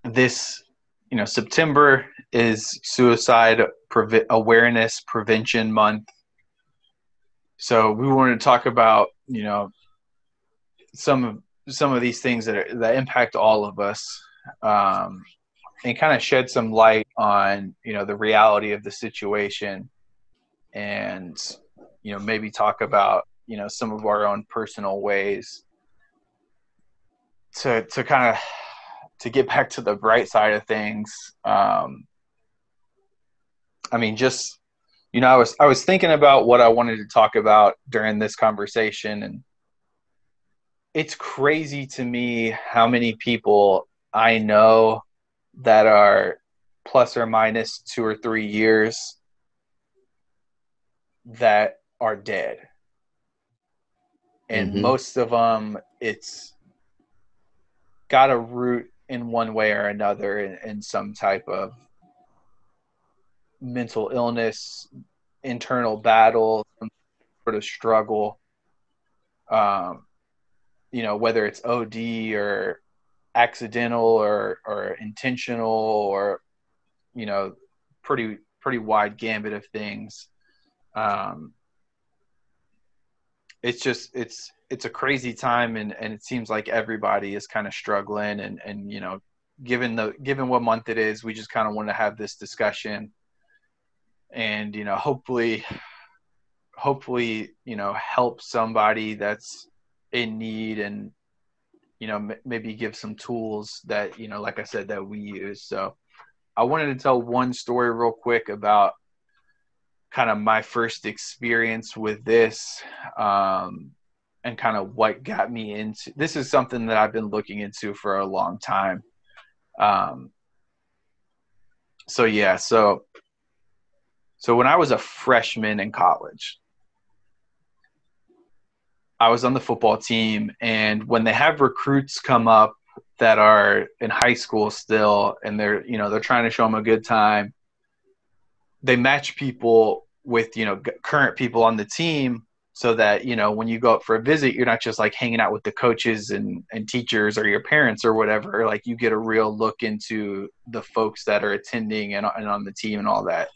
This, September is Suicide Awareness Prevention Month. So we wanted to talk about, some of these things that impact all of us, and kind of shed some light on, the reality of the situation, and, maybe talk about, some of our own personal ways to kind of to get back to the bright side of things. Just, I was thinking about what I wanted to talk about during this conversation, and it's crazy to me how many people I know that are plus or minus 2 or 3 years that are dead. And most of them, it's got a root in one way or another in some type of mental illness, internal battle, some sort of struggle, whether it's OD or accidental or intentional, or, pretty wide gambit of things. It's a crazy time, and it seems like everybody is kind of struggling, and given what month it is, we just kind of want to have this discussion, and hopefully help somebody that's in need, and maybe give some tools that, like I said, that we use. So I wanted to tell one story real quick about kind of my first experience with this, and kind of what got me into this. Is something that I've been looking into for a long time. So when I was a freshman in college, I was on the football team, and when they have recruits come up that are in high school still, and they're trying to show them a good time, they match people with, current people on the team, so that, when you go up for a visit, you're not just like hanging out with the coaches and teachers or your parents or whatever. Like, you get a real look into the folks that are attending and on the team and all that.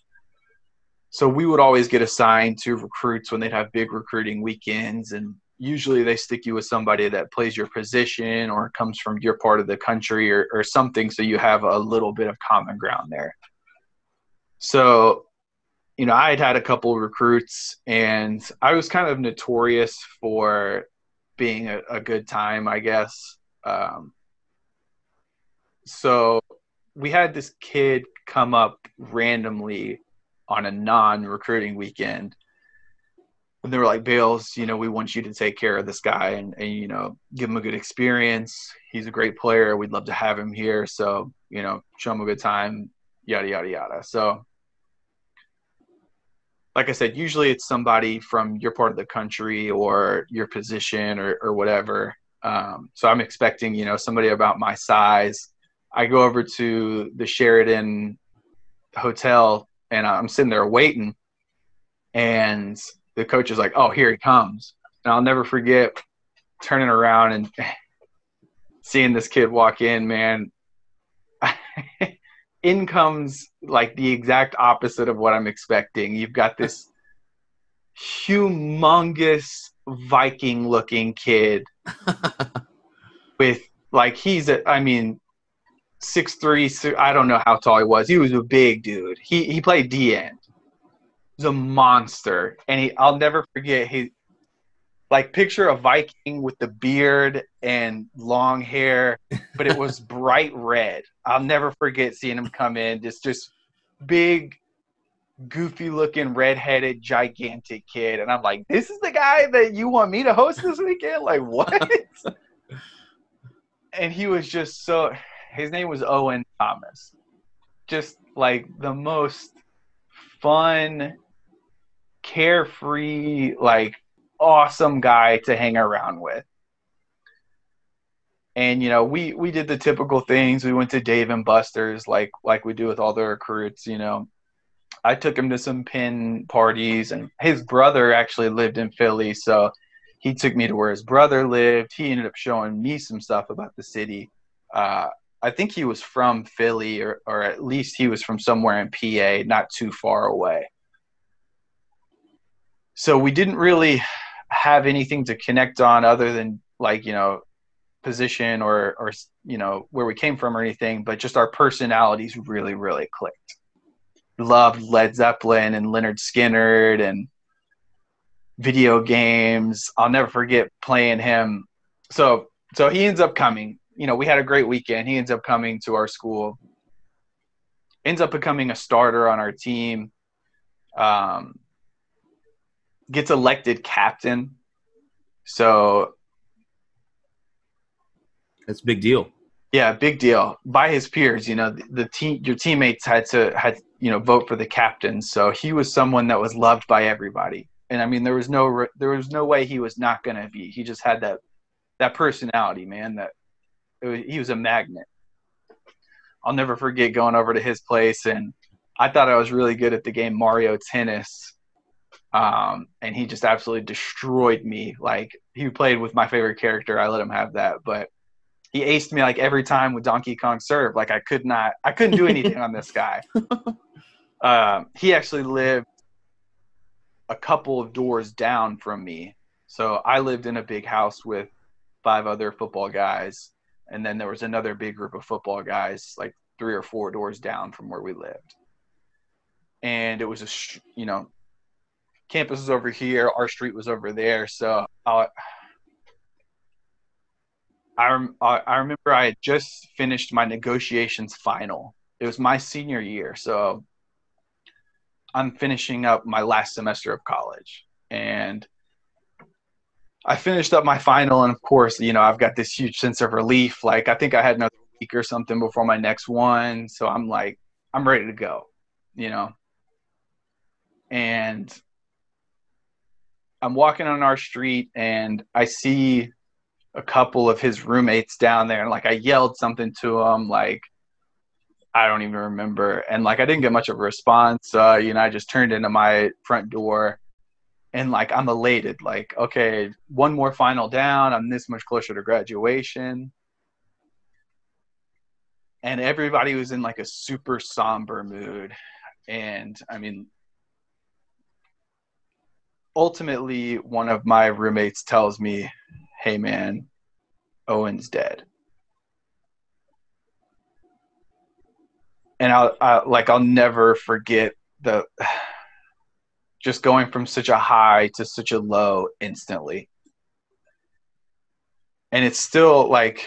So we would always get assigned to recruits when they'd have big recruiting weekends, and usually they stick you with somebody that plays your position or comes from your part of the country or something, so you have a little bit of common ground there. So, I had a couple of recruits, and I was kind of notorious for being a good time, I guess. So we had this kid come up randomly on a non-recruiting weekend, and they were like, "Bales, we want you to take care of this guy and give him a good experience. He's a great player. We'd love to have him here. So, show him a good time, yada, yada, yada." So, like I said, usually it's somebody from your part of the country or your position or whatever. So I'm expecting, somebody about my size. I go over to the Sheridan Hotel, and I'm sitting there waiting, and the coach is like, "Oh, here he comes." And I'll never forget turning around and seeing this kid walk in, man. In comes like the exact opposite of what I'm expecting. You've got this humongous Viking looking kid with like, 6'3", I don't know how tall he was. He was a big dude. He played D end. He was a monster. And I'll never forget, like, picture a Viking with the beard and long hair, but it was bright red. I'll never forget seeing him come in, just big, goofy-looking, red-headed, gigantic kid. And I'm like, this is the guy that you want me to host this weekend? Like, what? And he was just his name was Owen Thomas. Just, like, the most fun, carefree, like, awesome guy to hang around with. And we did the typical things. We went to Dave and Buster's like we do with all the recruits. I took him to some pin parties, and his brother actually lived in Philly, so he took me to where his brother lived. He ended up showing me some stuff about the city. I think he was from Philly, or at least he was from somewhere in PA, not too far away. So we didn't really have anything to connect on other than like, position or where we came from or anything, but just our personalities really, really clicked. Loved Led Zeppelin and Leonard Skinner and video games. I'll never forget playing him. So he ends up coming. We had a great weekend. He ends up coming to our school, ends up becoming a starter on our team, gets elected captain. So that's a big deal. Yeah, big deal by his peers. The team, your teammates had vote for the captain. So he was someone that was loved by everybody. And I mean, there was no way he was not going to be. He just had that personality, man. He was a magnet. I'll never forget going over to his place, and I thought I was really good at the game Mario Tennis. And he just absolutely destroyed me. Like, he played with my favorite character. I let him have that, but he aced me like every time with Donkey Kong serve. Like, I couldn't do anything on this guy. He actually lived a couple of doors down from me. So I lived in a big house with 5 other football guys. And then there was another big group of football guys, like 3 or 4 doors down from where we lived. And it was campus was over here. Our street was over there. So I remember I had just finished my negotiations final. It was my senior year. So I'm finishing up my last semester of college, and I finished up my final. And of course, I've got this huge sense of relief. Like, I think I had another week or something before my next one. So I'm like, I'm ready to go, and I'm walking on our street and I see a couple of his roommates down there, and like I yelled something to them, like I don't even remember, and like I didn't get much of a response. I just turned into my front door, and like I'm elated, like, okay, one more final down, I'm this much closer to graduation. And everybody was in like a super somber mood. And I mean, ultimately one of my roommates tells me, "Hey man, Owen's dead." And I'll never forget just going from such a high to such a low instantly. And it's still like,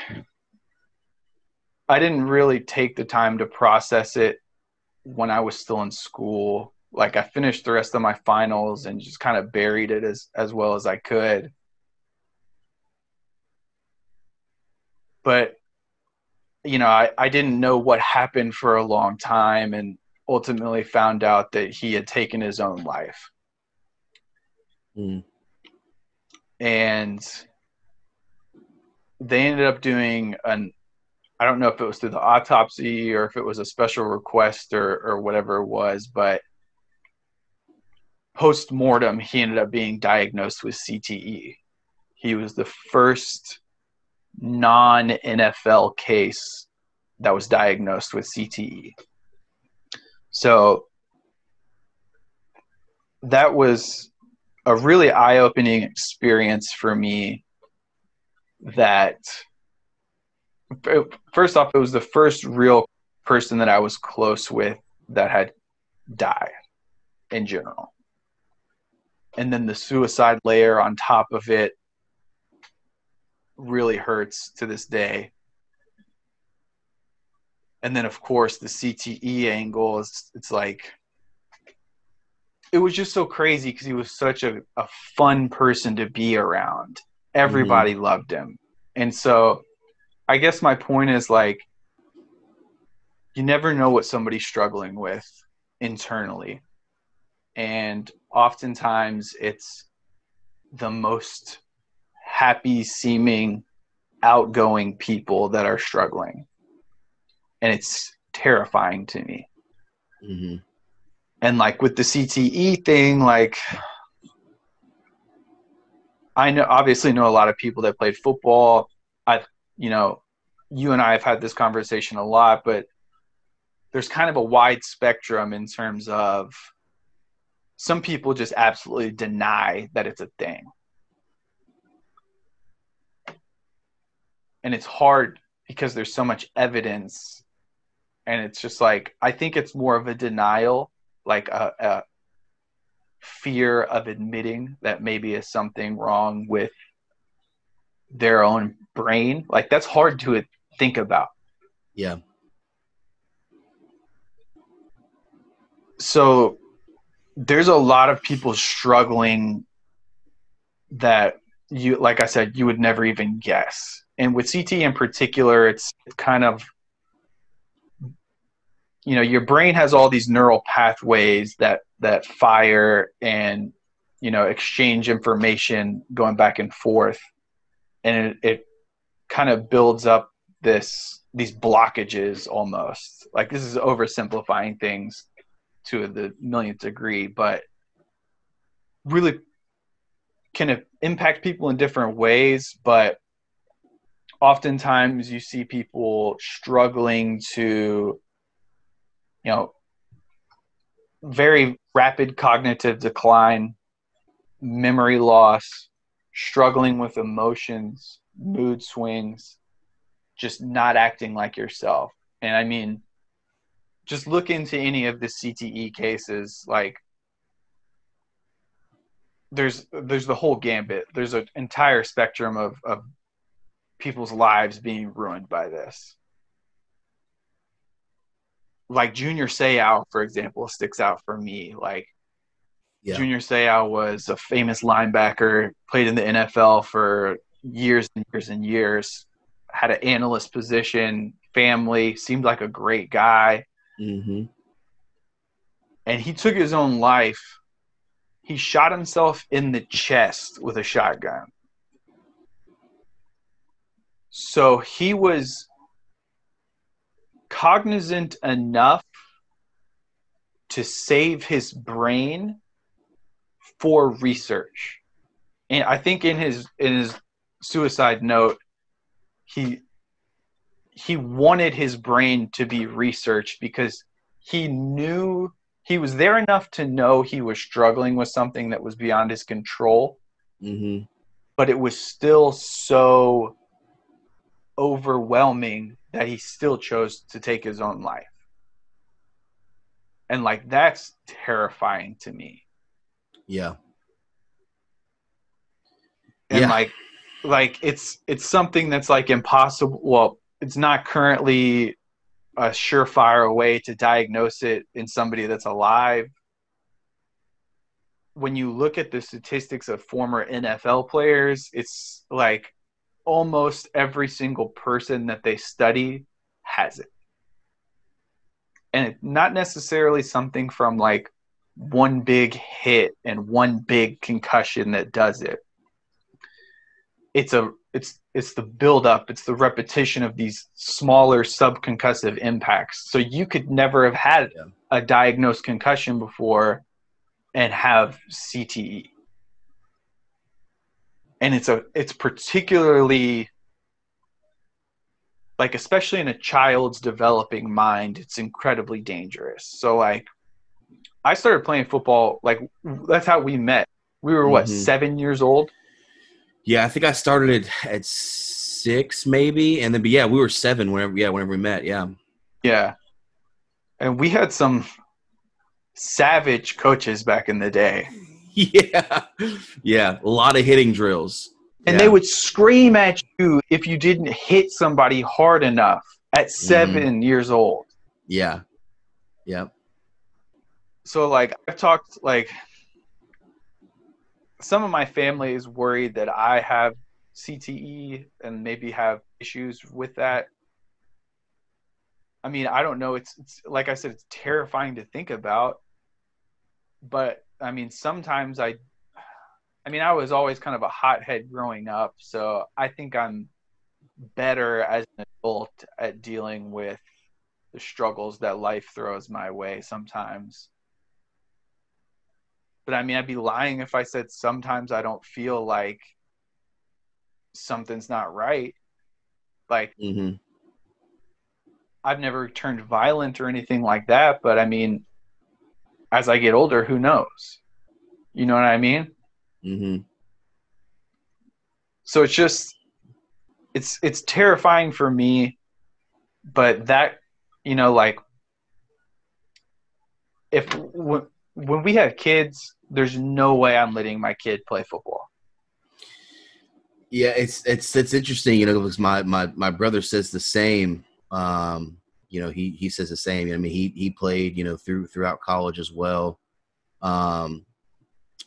I didn't really take the time to process it when I was still in school. Like, I finished the rest of my finals and just kind of buried it as well as I could. But I didn't know what happened for a long time, and ultimately found out that he had taken his own life. And they ended up doing I don't know if it was through the autopsy or if it was a special request or whatever it was, but post-mortem, he ended up being diagnosed with CTE. He was the first non-NFL case that was diagnosed with CTE. So that was a really eye-opening experience for me. That, first off, it was the first real person that I was close with that had died in general. And then the suicide layer on top of it really hurts to this day. And then, of course, the CTE angle it's like, it was just so crazy because he was such a fun person to be around. Everybody loved him. And so I guess my point is, like, you never know what somebody's struggling with internally. And oftentimes it's the most happy seeming, outgoing people that are struggling. And it's terrifying to me. And like with the CTE thing, like, I obviously know a lot of people that played football. you and I have had this conversation a lot, but there's kind of a wide spectrum in terms of some people just absolutely deny that it's a thing. And it's hard because there's so much evidence, and it's just like, I think it's more of a denial, like a fear of admitting that maybe is something wrong with their own brain. Like, that's hard to think about. Yeah. So there's a lot of people struggling that, you, like I said, you would never even guess. And with CT in particular, it's kind of, your brain has all these neural pathways that fire and, exchange information going back and forth. And it kind of builds up these blockages almost. Like, this is oversimplifying things to the millionth degree, but really can impact people in different ways. But oftentimes you see people struggling to, very rapid cognitive decline, memory loss, struggling with emotions, mood swings, just not acting like yourself. And I mean, just look into any of the CTE cases. Like, there's the whole gambit. There's an entire spectrum of people's lives being ruined by this. Like Junior Seau, for example, sticks out for me. Like, Yeah. Junior Seau was a famous linebacker, played in the NFL for years and years and years, had an analyst position, family, seemed like a great guy. Mm-hmm. And he took his own life. He shot himself in the chest with a shotgun. So he was cognizant enough to save his brain for research. And I think in his suicide note, he wanted his brain to be researched because he knew he was there enough to know he was struggling with something that was beyond his control. Mm-hmm. But it was still so overwhelming that he still chose to take his own life. And like, that's terrifying to me. Yeah. And Yeah. like it's something that's like impossible. Well, it's not currently a surefire way to diagnose it in somebody that's alive. When you look at the statistics of former NFL players, it's like almost every single person that they study has it. And it's not necessarily something from like one big hit and one big concussion that does it. It's the build up, it's the repetition of these smaller subconcussive impacts. So you could never have had a diagnosed concussion before and have CTE. And it's particularly, like, especially in a child's developing mind, it's incredibly dangerous. So like, I started playing football, like, that's how we met. We were what, 7 years old? Yeah, I think I started at 6 maybe, and then we were 7 whenever we met. Yeah. Yeah. And we had some savage coaches back in the day. Yeah. Yeah, a lot of hitting drills. And they would scream at you if you didn't hit somebody hard enough at 7 years old. Yeah. Yeah. So like, I've talked, like, some of my family is worried that I have CTE and maybe have issues with that. I mean, I don't know. It's like I said, it's terrifying to think about. But I mean, sometimes I was always kind of a hothead growing up. So I think I'm better as an adult at dealing with the struggles that life throws my way sometimes. But I mean, I'd be lying if I said sometimes I don't feel like something's not right. Like, I've never turned violent or anything like that, but I mean, as I get older, who knows? You know what I mean? Hmm. So it's just it's terrifying for me, but that, like if when we have kids, there's no way I'm letting my kid play football. Yeah, it's interesting, because my brother says the same. He says the same. I mean, he played, throughout college as well. Um,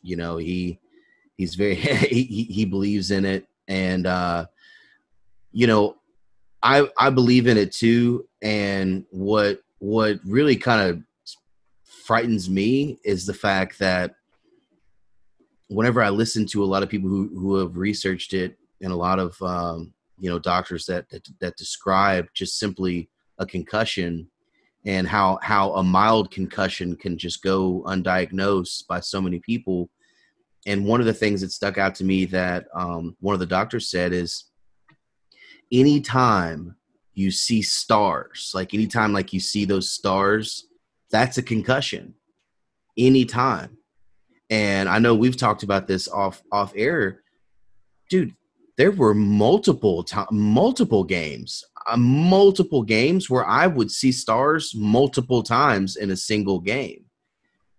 he's very he believes in it, and you know, I believe in it too. And what really kind of frightens me is the fact that whenever I listen to a lot of people who have researched it, and a lot of doctors that describe just simply a concussion, and how a mild concussion can just go undiagnosed by so many people. And one of the things that stuck out to me that one of the doctors said is, anytime you see stars, like anytime like you see those stars, that's a concussion. Anytime. And I know we've talked about this off air, dude. There were multiple games where I would see stars multiple times in a single game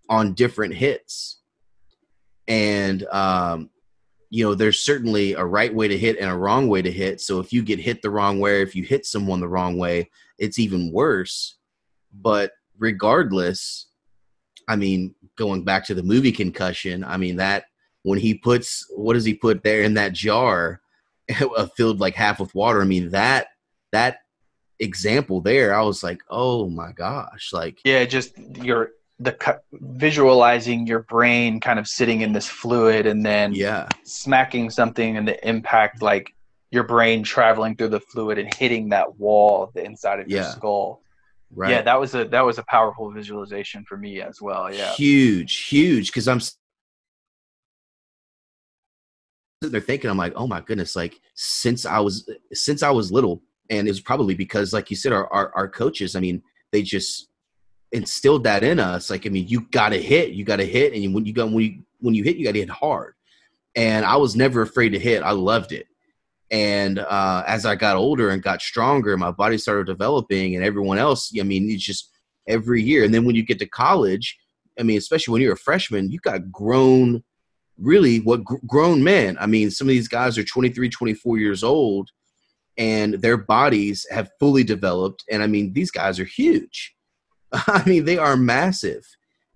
on different hits. And there's certainly a right way to hit and a wrong way to hit. So if you get hit the wrong way, if you hit someone the wrong way, it's even worse. But regardless, I mean, going back to the movie Concussion, I mean, that when he puts, what does he put there in that jar filled like half with water? I mean, that example there, I was like, oh my gosh, like, Yeah, just visualizing your brain kind of sitting in this fluid and then yeah, smacking something and the impact, like your brain traveling through the fluid and hitting that wall, the inside of your yeah, skull. Yeah, right. that was a powerful visualization for me as well. Yeah. Huge. Because I'm sitting there thinking, I'm like, oh my goodness, like since I was little, and it was probably because, like you said, our coaches, I mean, they just instilled that in us. Like, I mean, you gotta hit, and when you hit, you gotta hit hard. And I was never afraid to hit. I loved it. And as I got older and got stronger, my body started developing, and everyone else, I mean, it's just every year. And then when you get to college, I mean, especially when you're a freshman, you got grown, really grown men. I mean, some of these guys are 23, 24 years old, and their bodies have fully developed. And I mean, these guys are huge. I mean, they are massive,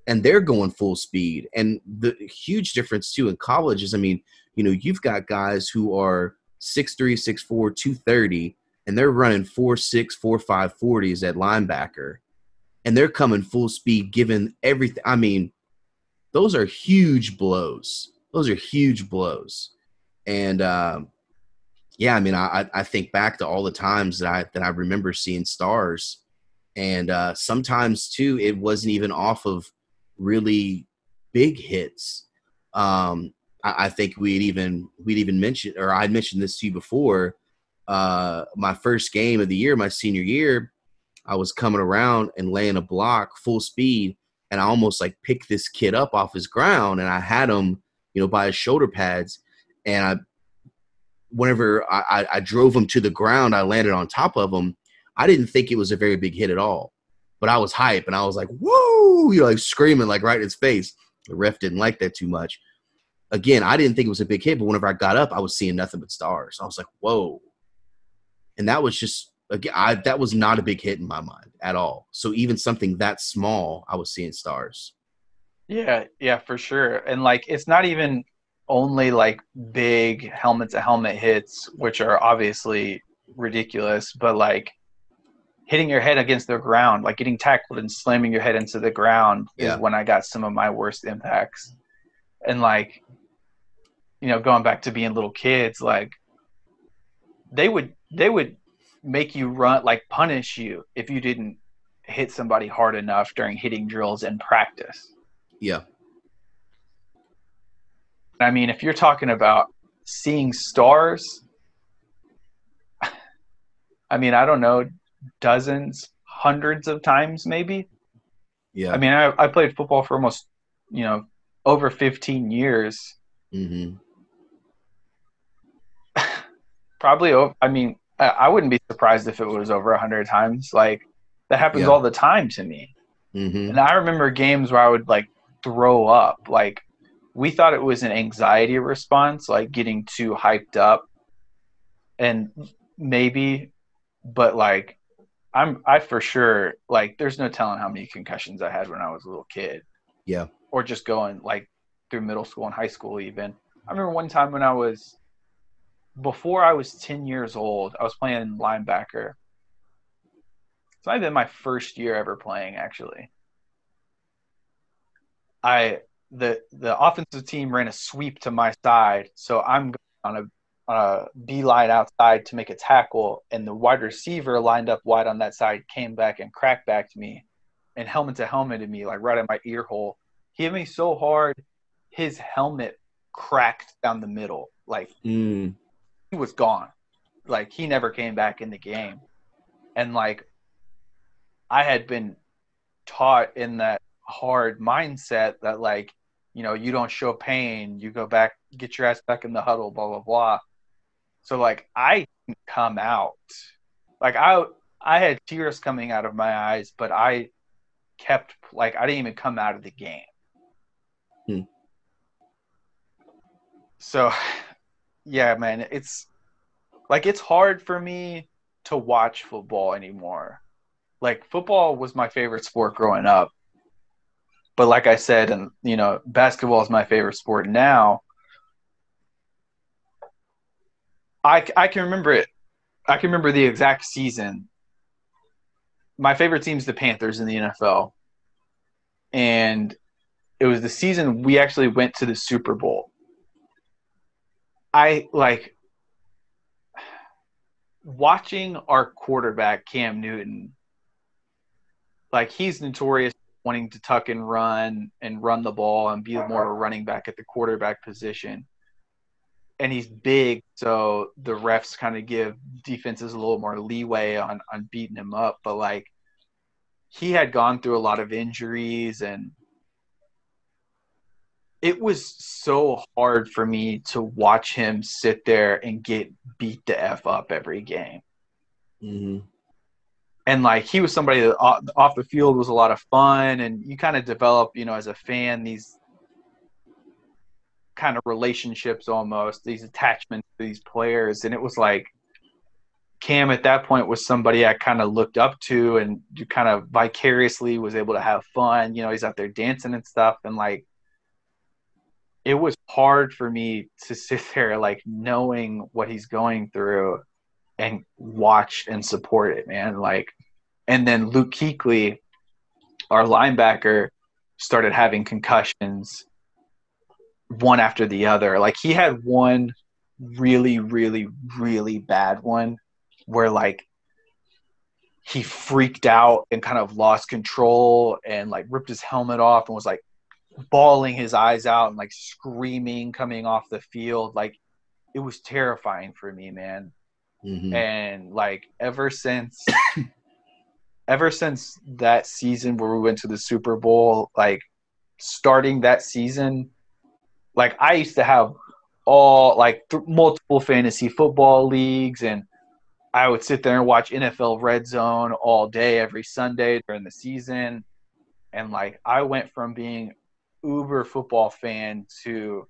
and they're going full speed. And the huge difference too in college is, I mean, you've got guys who are 6'3", 6'4", 230, and they're running 4.6, 4.5 40s at linebacker, and they're coming full speed, given everything. I mean, those are huge blows. Those are huge blows. And yeah, I mean, I think back to all the times that I remember seeing stars. And sometimes too, it wasn't even off of really big hits. I think we'd even mentioned, or I'd mentioned this to you before. My first game of the year, my senior year, I was coming around and laying a block full speed, and I almost like picked this kid up off his ground, and I had him, by his shoulder pads, and whenever I drove him to the ground, I landed on top of him. I didn't think it was a very big hit at all, but I was hype, and I was like, woo, like screaming like right in his face. The ref didn't like that too much. Again, I didn't think it was a big hit, but whenever I got up, I was seeing nothing but stars. I was like, whoa. And that was just, again, that was not a big hit in my mind at all. So even something that small, I was seeing stars. Yeah, yeah, for sure. And like it's not even only like big helmet to helmet hits, which are obviously ridiculous, but like hitting your head against the ground, like getting tackled and slamming your head into the ground is Yeah. when I got some of my worst impacts. And like, going back to being little kids, like they would make you run, like punish you if you didn't hit somebody hard enough during hitting drills in practice. Yeah. I mean, if you're talking about seeing stars, I mean, I don't know. dozens, hundreds of times maybe. I Yeah. mean, I played football for almost, over 15 years. Hmm. Probably, I mean, I wouldn't be surprised if it was over 100 times. Like, that happens Yeah. all the time to me. Hmm. And I remember games where I would like throw up. Like, we thought it was an anxiety response, like getting too hyped up, and maybe, but like, I for sure, like, there's no telling how many concussions I had when I was a little kid, Yeah. or just going like through middle school and high school even. I remember one time when I was before I was 10 years old, I was playing linebacker. It might have been my first year ever playing, actually. I the offensive team ran a sweep to my side, so I'm on a beeline outside to make a tackle, and the wide receiver lined up wide on that side came back and cracked back to me, and helmet to helmeted me like right at my ear hole. He hit me so hard, his helmet cracked down the middle. Like, Mm. he was gone. Like, he never came back in the game. And like, I had been taught in that hard mindset that, like, you don't show pain, you go back, get your ass back in the huddle, blah blah blah. So like, I didn't come out. Like, I had tears coming out of my eyes, but I kept, like, I didn't even come out of the game. Hmm. So yeah, man, it's like, it's hard for me to watch football anymore. Like, football was my favorite sport growing up, but like I said, and basketball is my favorite sport now. I can remember it. I can remember the exact season. My favorite team is the Panthers in the NFL, and it was the season we actually went to the Super Bowl. I like watching our quarterback Cam Newton. Like, he's notorious for wanting to tuck and run the ball and be more of a running back at the quarterback position. And he's big, so the refs kind of give defenses a little more leeway on beating him up. But like, he had gone through a lot of injuries, and it was so hard for me to watch him sit there and get beat the F up every game. Hmm. And like, he was somebody that off the field was a lot of fun, and you kind of develop, as a fan, these kind of relationships, almost these attachments to these players. And it was like, Cam at that point was somebody I kind of looked up to, and you kind of vicariously was able to have fun. He's out there dancing and stuff. And like, it was hard for me to sit there, like, knowing what he's going through and watch and support it, man. Like, and then Luke Kuechly, our linebacker, started having concussions one after the other. Like, he had one really, really, really bad one where like, he freaked out and kind of lost control and like ripped his helmet off and was like bawling his eyes out and like screaming coming off the field. Like, it was terrifying for me, man. Hmm. And like, ever since that season where we went to the Super Bowl, like, starting that season, like, I used to have all like multiple fantasy football leagues, and I would sit there and watch NFL Red Zone all day every Sunday during the season. And like, I went from being uber football fan to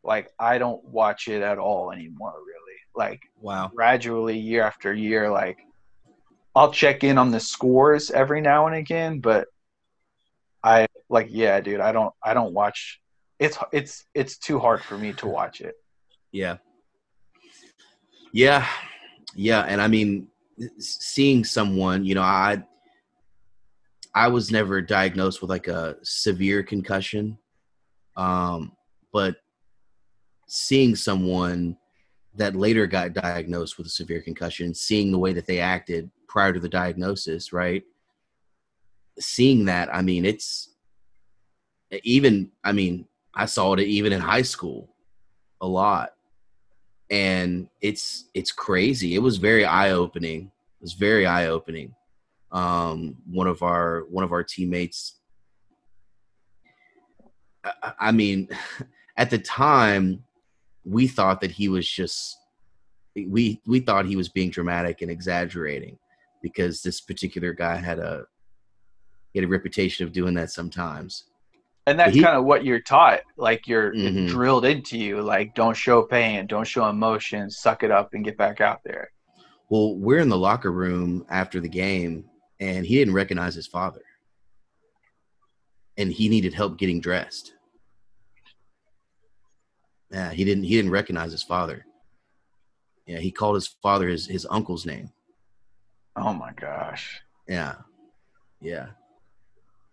like, I don't watch it at all anymore, really. Like, Wow. gradually, year after year, like, I'll check in on the scores every now and again, but I like, yeah, dude, I don't watch. It's too hard for me to watch it. Yeah. Yeah. Yeah. And I mean, seeing someone, I was never diagnosed with like a severe concussion. But seeing someone that later got diagnosed with a severe concussion, seeing the way that they acted prior to the diagnosis, right? Seeing that, I mean, I saw it even in high school a lot. And it's crazy. It was very eye-opening was very eye opening. One of our teammates. I mean, at the time, we thought that he was just we thought he was being dramatic and exaggerating because this particular guy he had a reputation of doing that sometimes. And But that's he, kind of what you're taught. Like it's mm-hmm. drilled into you. Like don't show pain, don't show emotion, suck it up and get back out there. Well, we're in the locker room after the game, and he didn't recognize his father, and he needed help getting dressed. Yeah, he didn't recognize his father. Yeah, he called his father his uncle's name. Oh my gosh. Yeah, yeah.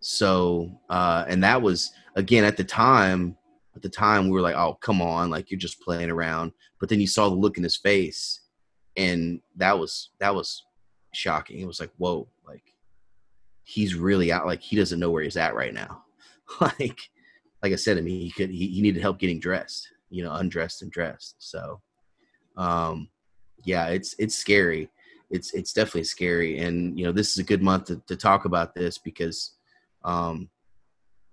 So, and that was again at the time. At the time, we were like, "Oh, come on! Like you're just playing around." But then you saw the look in his face, and that was shocking. It was like, "Whoa!" Like he's really out. Like he doesn't know where he's at right now. like, like I said, I mean, he needed help getting dressed. Undressed and dressed. So, um, yeah, it's scary. It's definitely scary. And this is a good month to talk about this because, um,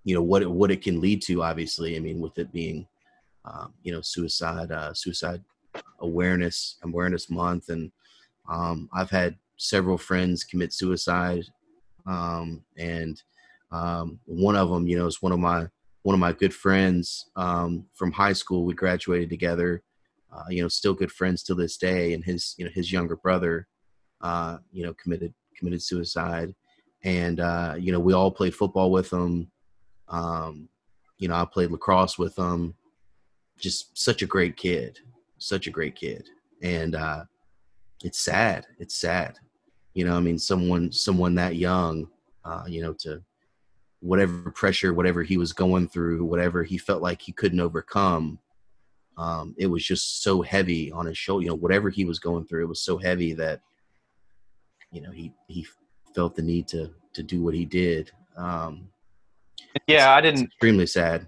what it can lead to. Obviously, I mean, with it being, suicide awareness month, and I've had several friends commit suicide, and one of them, is one of my good friends from high school. We graduated together, still good friends to this day. And his younger brother, committed suicide, and we all played football with him. Um, I played lacrosse with him. Just such a great kid, and it's sad. It's sad. I mean, someone that young, to whatever pressure, whatever he was going through, whatever he felt like he couldn't overcome, it was just so heavy on his shoulder. Whatever he was going through, it was so heavy that he felt the need to do what he did. Yeah, I It's extremely sad.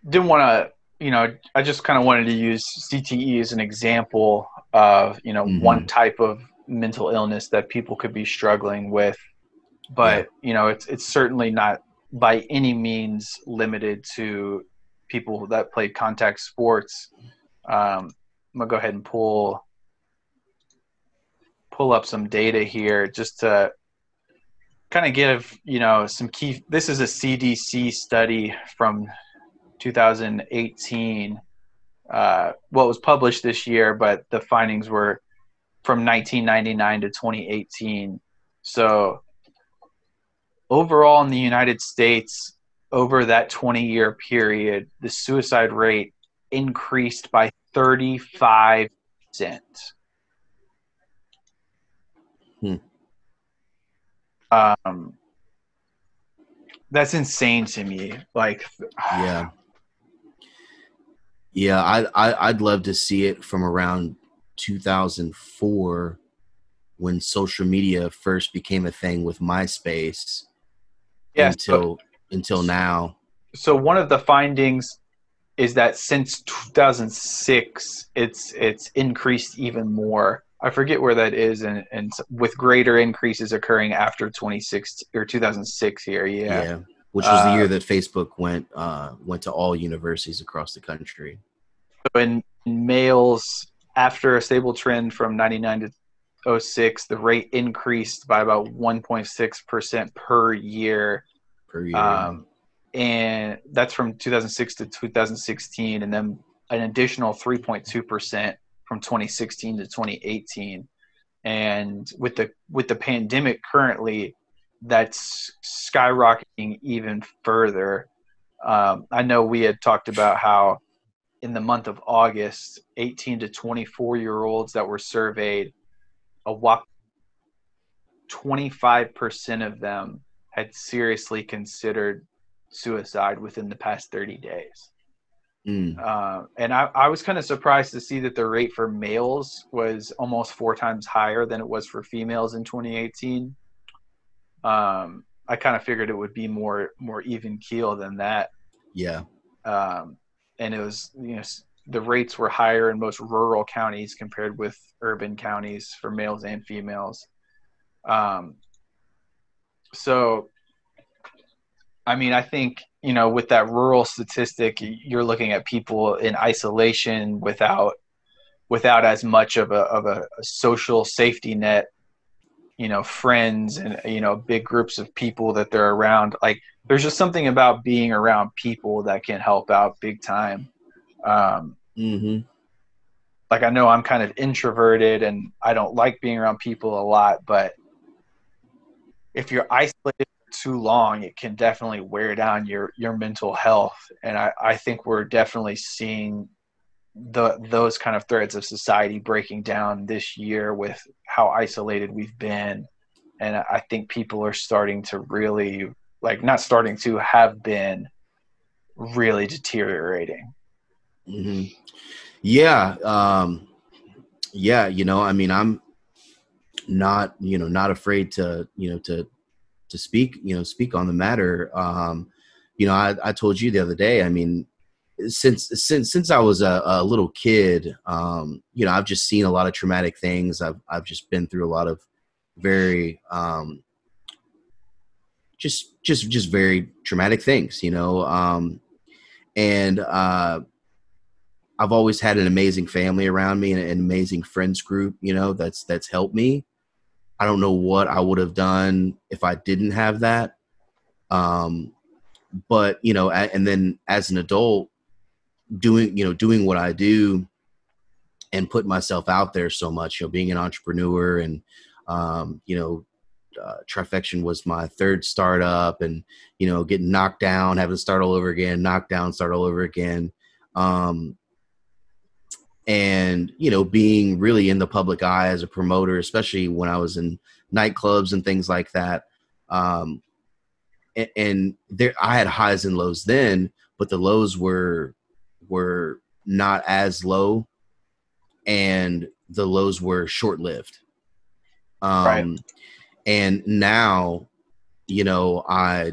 didn't want to, I just kind of wanted to use CTE as an example of, one Hmm. type of mental illness that people could be struggling with. Yeah. But, it's certainly not by any means limited to people that play contact sports. I'm going to go ahead and pull up some data here just to kind of give, some key. This is a CDC study from 2018. What was published this year, but the findings were from 1999 to 2018. So overall in the United States, over that 20-year period, the suicide rate increased by 35%. Hmm. Um, that's insane to me. Like, Yeah. Yeah. I'd love to see it from around 2004 when social media first became a thing with MySpace yeah. until now. So one of the findings is that since 2006, it's increased even more. I forget where that is, and with greater increases occurring after 26 or 2006 here. Yeah. Yeah, which was the Uh, year that Facebook went to all universities across the country. in males, after a stable trend from 99 to '06, the rate increased by about 1.6% per year. Per year. Yeah. Um, and that's from 2006 to 2016, and then an additional 3.2% from 2016 to 2018. And with the pandemic currently, that's skyrocketing even further. I know we had talked about how in the month of August, 18 to 24-year-olds that were surveyed, a whopping 25% of them had seriously considered suicide within the past 30 days. Mm. And I was kind of surprised to see that the rate for males was almost 4 times higher than it was for females in 2018. I kind of figured it would be more even keel than that. Yeah. Um, and it was, the rates were higher in most rural counties compared with urban counties for males and females. Um, so, I mean, I think, with that rural statistic, you're looking at people in isolation without as much of a social safety net, friends and, big groups of people that they're around. Like, there's just something about being around people that can help out big time. Um, Mm-hmm. like, I know I'm kind of introverted and I don't like being around people a lot, but if you're isolated for too long, it can definitely wear down your mental health. And I think we're definitely seeing those kind of threads of society breaking down this year with how isolated we've been. And I think people are starting to really, like, not starting to, have been really deteriorating. Mm-hmm. Yeah. Yeah. I mean, I'm not afraid to speak on the matter. I told you the other day, I mean, since I was a little kid, I've just seen a lot of traumatic things. I've just been through a lot of very, just very traumatic things, and I've always had an amazing family around me and an amazing friends group, that's helped me. I don't know what I would have done if I didn't have that. Um, but and then as an adult, doing what I do and putting myself out there so much, being an entrepreneur and, Trifection was my third startup, and, getting knocked down, having to start all over again, knocked down, start all over again. Um, and, being really in the public eye as a promoter, especially when I was in nightclubs and things like that. And there, I had highs and lows then, but the lows were not as low, and the lows were short lived. Right. And now, I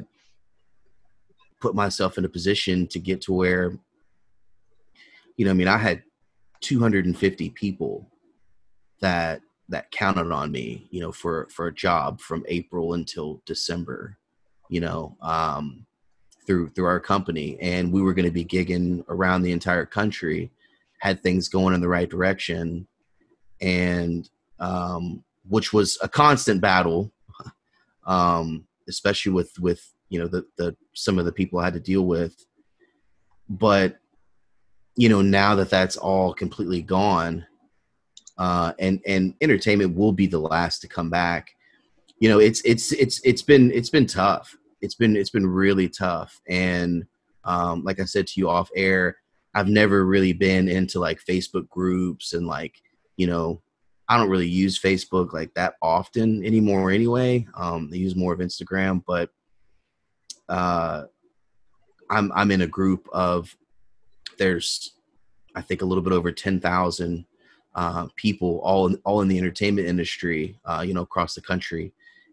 put myself in a position to get to where, I mean, I had 250 people that counted on me, for a job from April until December, through our company, and we were going to be gigging around the entire country, had things going in the right direction, and which was a constant battle, especially with the some of the people I had to deal with. But now that that's all completely gone, and entertainment will be the last to come back. It's been tough. It's been really tough. And like I said to you off air, I've never really been into like Facebook groups, and like, I don't really use Facebook like that often anymore anyway. I use more of Instagram, but I'm in a group of, there's, I think, a little bit over 10,000 people, all in the entertainment industry, across the country.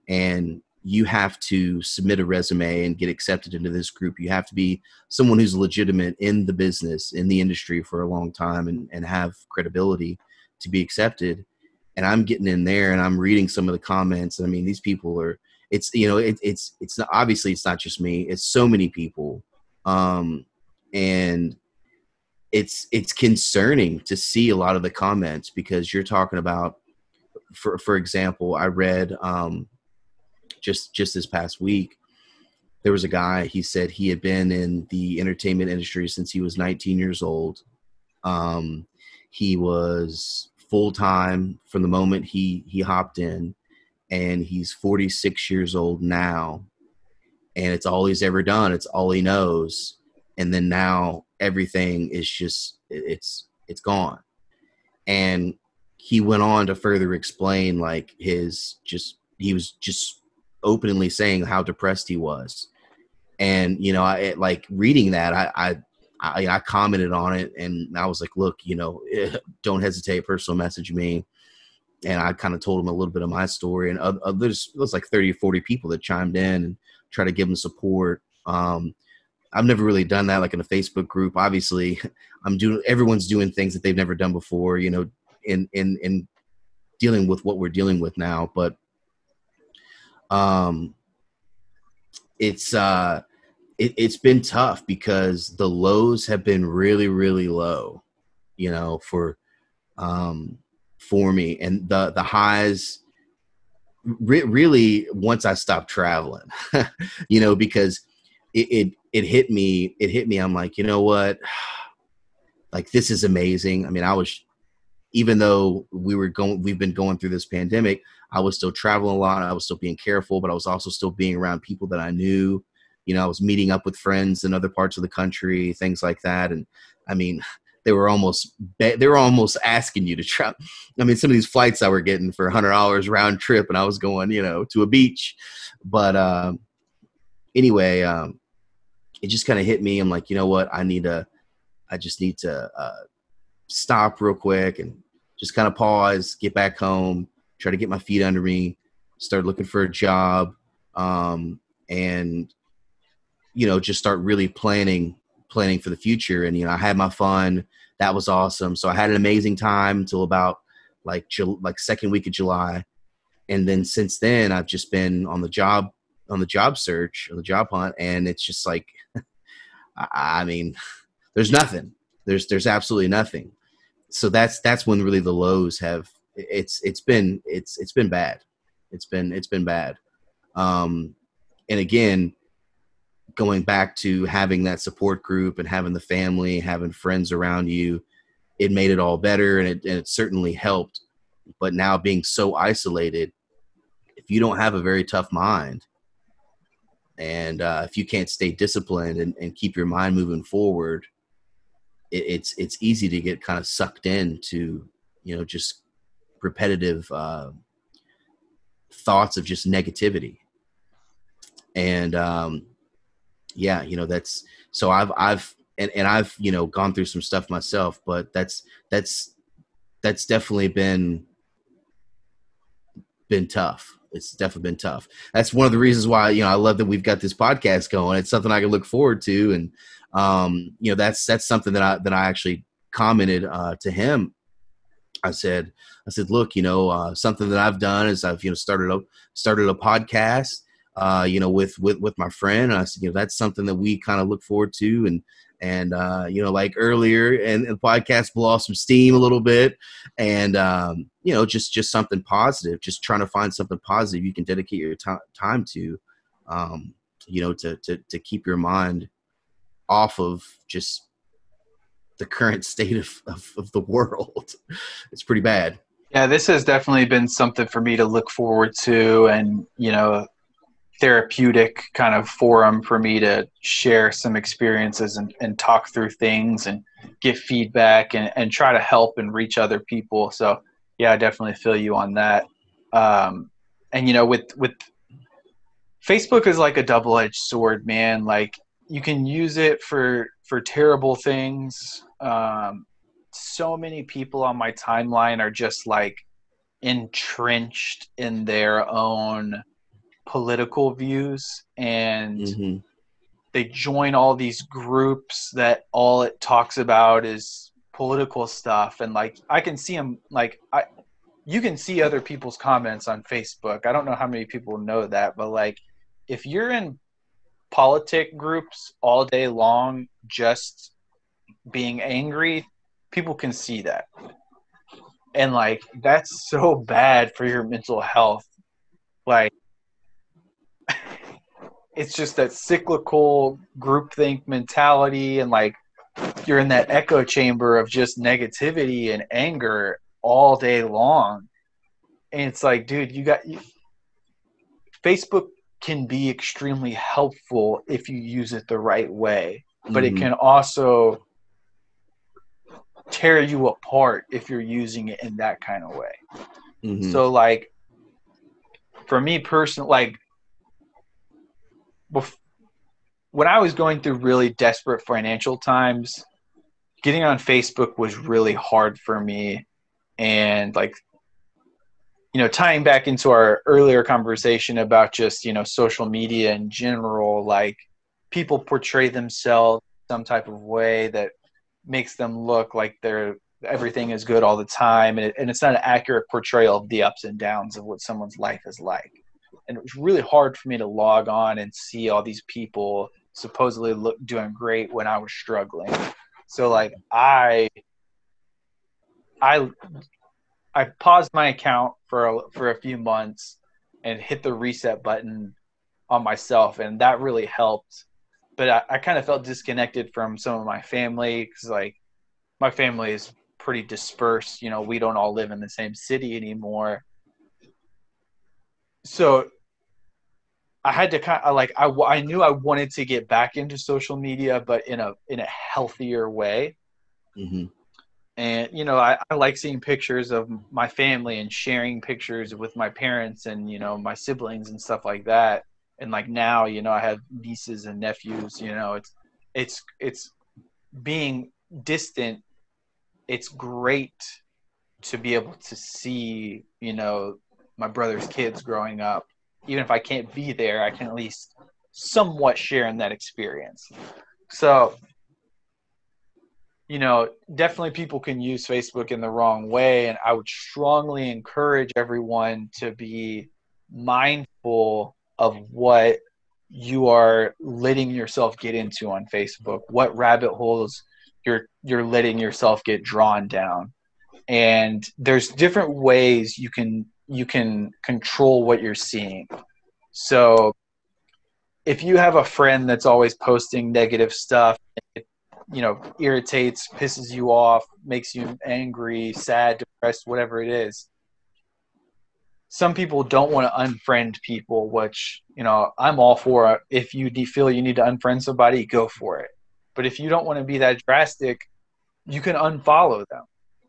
And you have to submit a resume and get accepted into this group. You have to be someone who's legitimate in the business, in the industry for a long time, and have credibility to be accepted. And I'm getting in there and I'm reading some of the comments. I mean, these people are, it's not, obviously it's not just me. It's so many people. And it's concerning to see a lot of the comments, because you're talking about, for example, I read, just this past week, there was a guy, he said he had been in the entertainment industry since he was 19 years old. He was full-time from the moment he hopped in, and he's 46 years old now, and it's all he's ever done. It's all he knows. And then now everything is just, it's gone. And he went on to further explain, like, he was just openly saying how depressed he was. And, I like reading that, I commented on it, and I was like, look, don't hesitate, personal message me. And I kind of told him a little bit of my story, and there's like 30 or 40 people that chimed in and try to give him support. I've never really done that, like in a Facebook group. Obviously, everyone's doing things that they've never done before, in dealing with what we're dealing with now. But Um, it's been tough because the lows have been really, really low, you know, for me, and the highs really once I stopped traveling, you know, because it hit me. It hit me. I'm like, you know what? Like, this is amazing. I mean, even though we've been going through this pandemic, I was still traveling a lot. I was still being careful, but I was also still being around people that I knew. You know, I was meeting up with friends in other parts of the country, things like that. And I mean, they were almost asking you to travel. I mean, some of these flights I were getting for $100 round trip, and I was going, you know, to a beach. But anyway, it just kind of hit me. I'm like, you know what? I just need to stop real quick and just kind of pause, get back home, try to get my feet under me, start looking for a job, and, you know, just start really planning for the future. And, you know, I had my fun. That was awesome. So I had an amazing time until about like second week of July. And then since then I've just been on the job search, on the job hunt. And it's just like, I mean, there's nothing. There's absolutely nothing. So that's when really the lows have. It's been bad. It's been bad. And again, going back to having that support group and having the family, having friends around you, it made it all better, and it certainly helped. But now being so isolated, if you don't have a very tough mind, and if you can't stay disciplined and keep your mind moving forward, it's easy to get kind of sucked into, you know, just repetitive thoughts of just negativity. And yeah, you know, that's, so I've you know, gone through some stuff myself, but that's definitely been tough. It's definitely been tough. That's one of the reasons why, you know, I love that we've got this podcast going. It's something I can look forward to. And, you know, that's something that I actually commented to him. I said, look, you know, something that I've done is I've, you know, started a podcast, you know, with my friend. And I said, you know, that's something that we kind of look forward to. And you know, like earlier, and the podcast blew off some steam a little bit, and you know, just something positive, just trying to find something positive you can dedicate your time to, you know, to keep your mind off of just the current state of the world. It's pretty bad. Yeah, this has definitely been something for me to look forward to, and, you know, therapeutic kind of forum for me to share some experiences and talk through things and get feedback and try to help and reach other people. So yeah, I definitely feel you on that. And you know, with Facebook is like a double-edged sword, man. Like, you can use it for terrible things. So many people on my timeline are just like entrenched in their own political views, and Mm-hmm. they join all these groups that all it talks about is political stuff. And like, I can see them, like, you can see other people's comments on Facebook. I don't know how many people know that, but like, if you're in politic groups all day long just being angry, people can see that. And like, that's so bad for your mental health. Like, it's just that cyclical groupthink mentality, and like, you're in that echo chamber of just negativity and anger all day long. And it's like, dude, Facebook can be extremely helpful if you use it the right way, but it Mm-hmm. can also tear you apart if you're using it in that kind of way. Mm-hmm. So like, for me personally, like, when I was going through really desperate financial times, getting on Facebook was really hard for me. And like, you know, tying back into our earlier conversation about just, you know, social media in general, like, people portray themselves some type of way that makes them look like everything is good all the time. And it's not an accurate portrayal of the ups and downs of what someone's life is like. And it was really hard for me to log on and see all these people supposedly doing great when I was struggling. So like I paused my account for a few months and hit the reset button on myself, and that really helped. But I kind of felt disconnected from some of my family, because like my family is pretty dispersed. You know, we don't all live in the same city anymore. So I had to kind of like, I knew I wanted to get back into social media, but in a healthier way. Mm-hmm. And, you know, I like seeing pictures of my family and sharing pictures with my parents and, you know, my siblings and stuff like that. And like now, you know, I have nieces and nephews, you know, it's being distant. It's great to be able to see, you know, my brother's kids growing up. Even if I can't be there, I can at least somewhat share in that experience. So, you know, definitely people can use Facebook in the wrong way. And I would strongly encourage everyone to be mindful of what you are letting yourself get into on Facebook, what rabbit holes you're letting yourself get drawn down. And there's different ways you can control what you're seeing. So if you have a friend that's always posting negative stuff, it, you know, irritates, pisses you off, makes you angry, sad, depressed, whatever it is. Some people don't want to unfriend people, which, you know, I'm all for. If you feel you need to unfriend somebody, go for it. But if you don't want to be that drastic, you can unfollow them.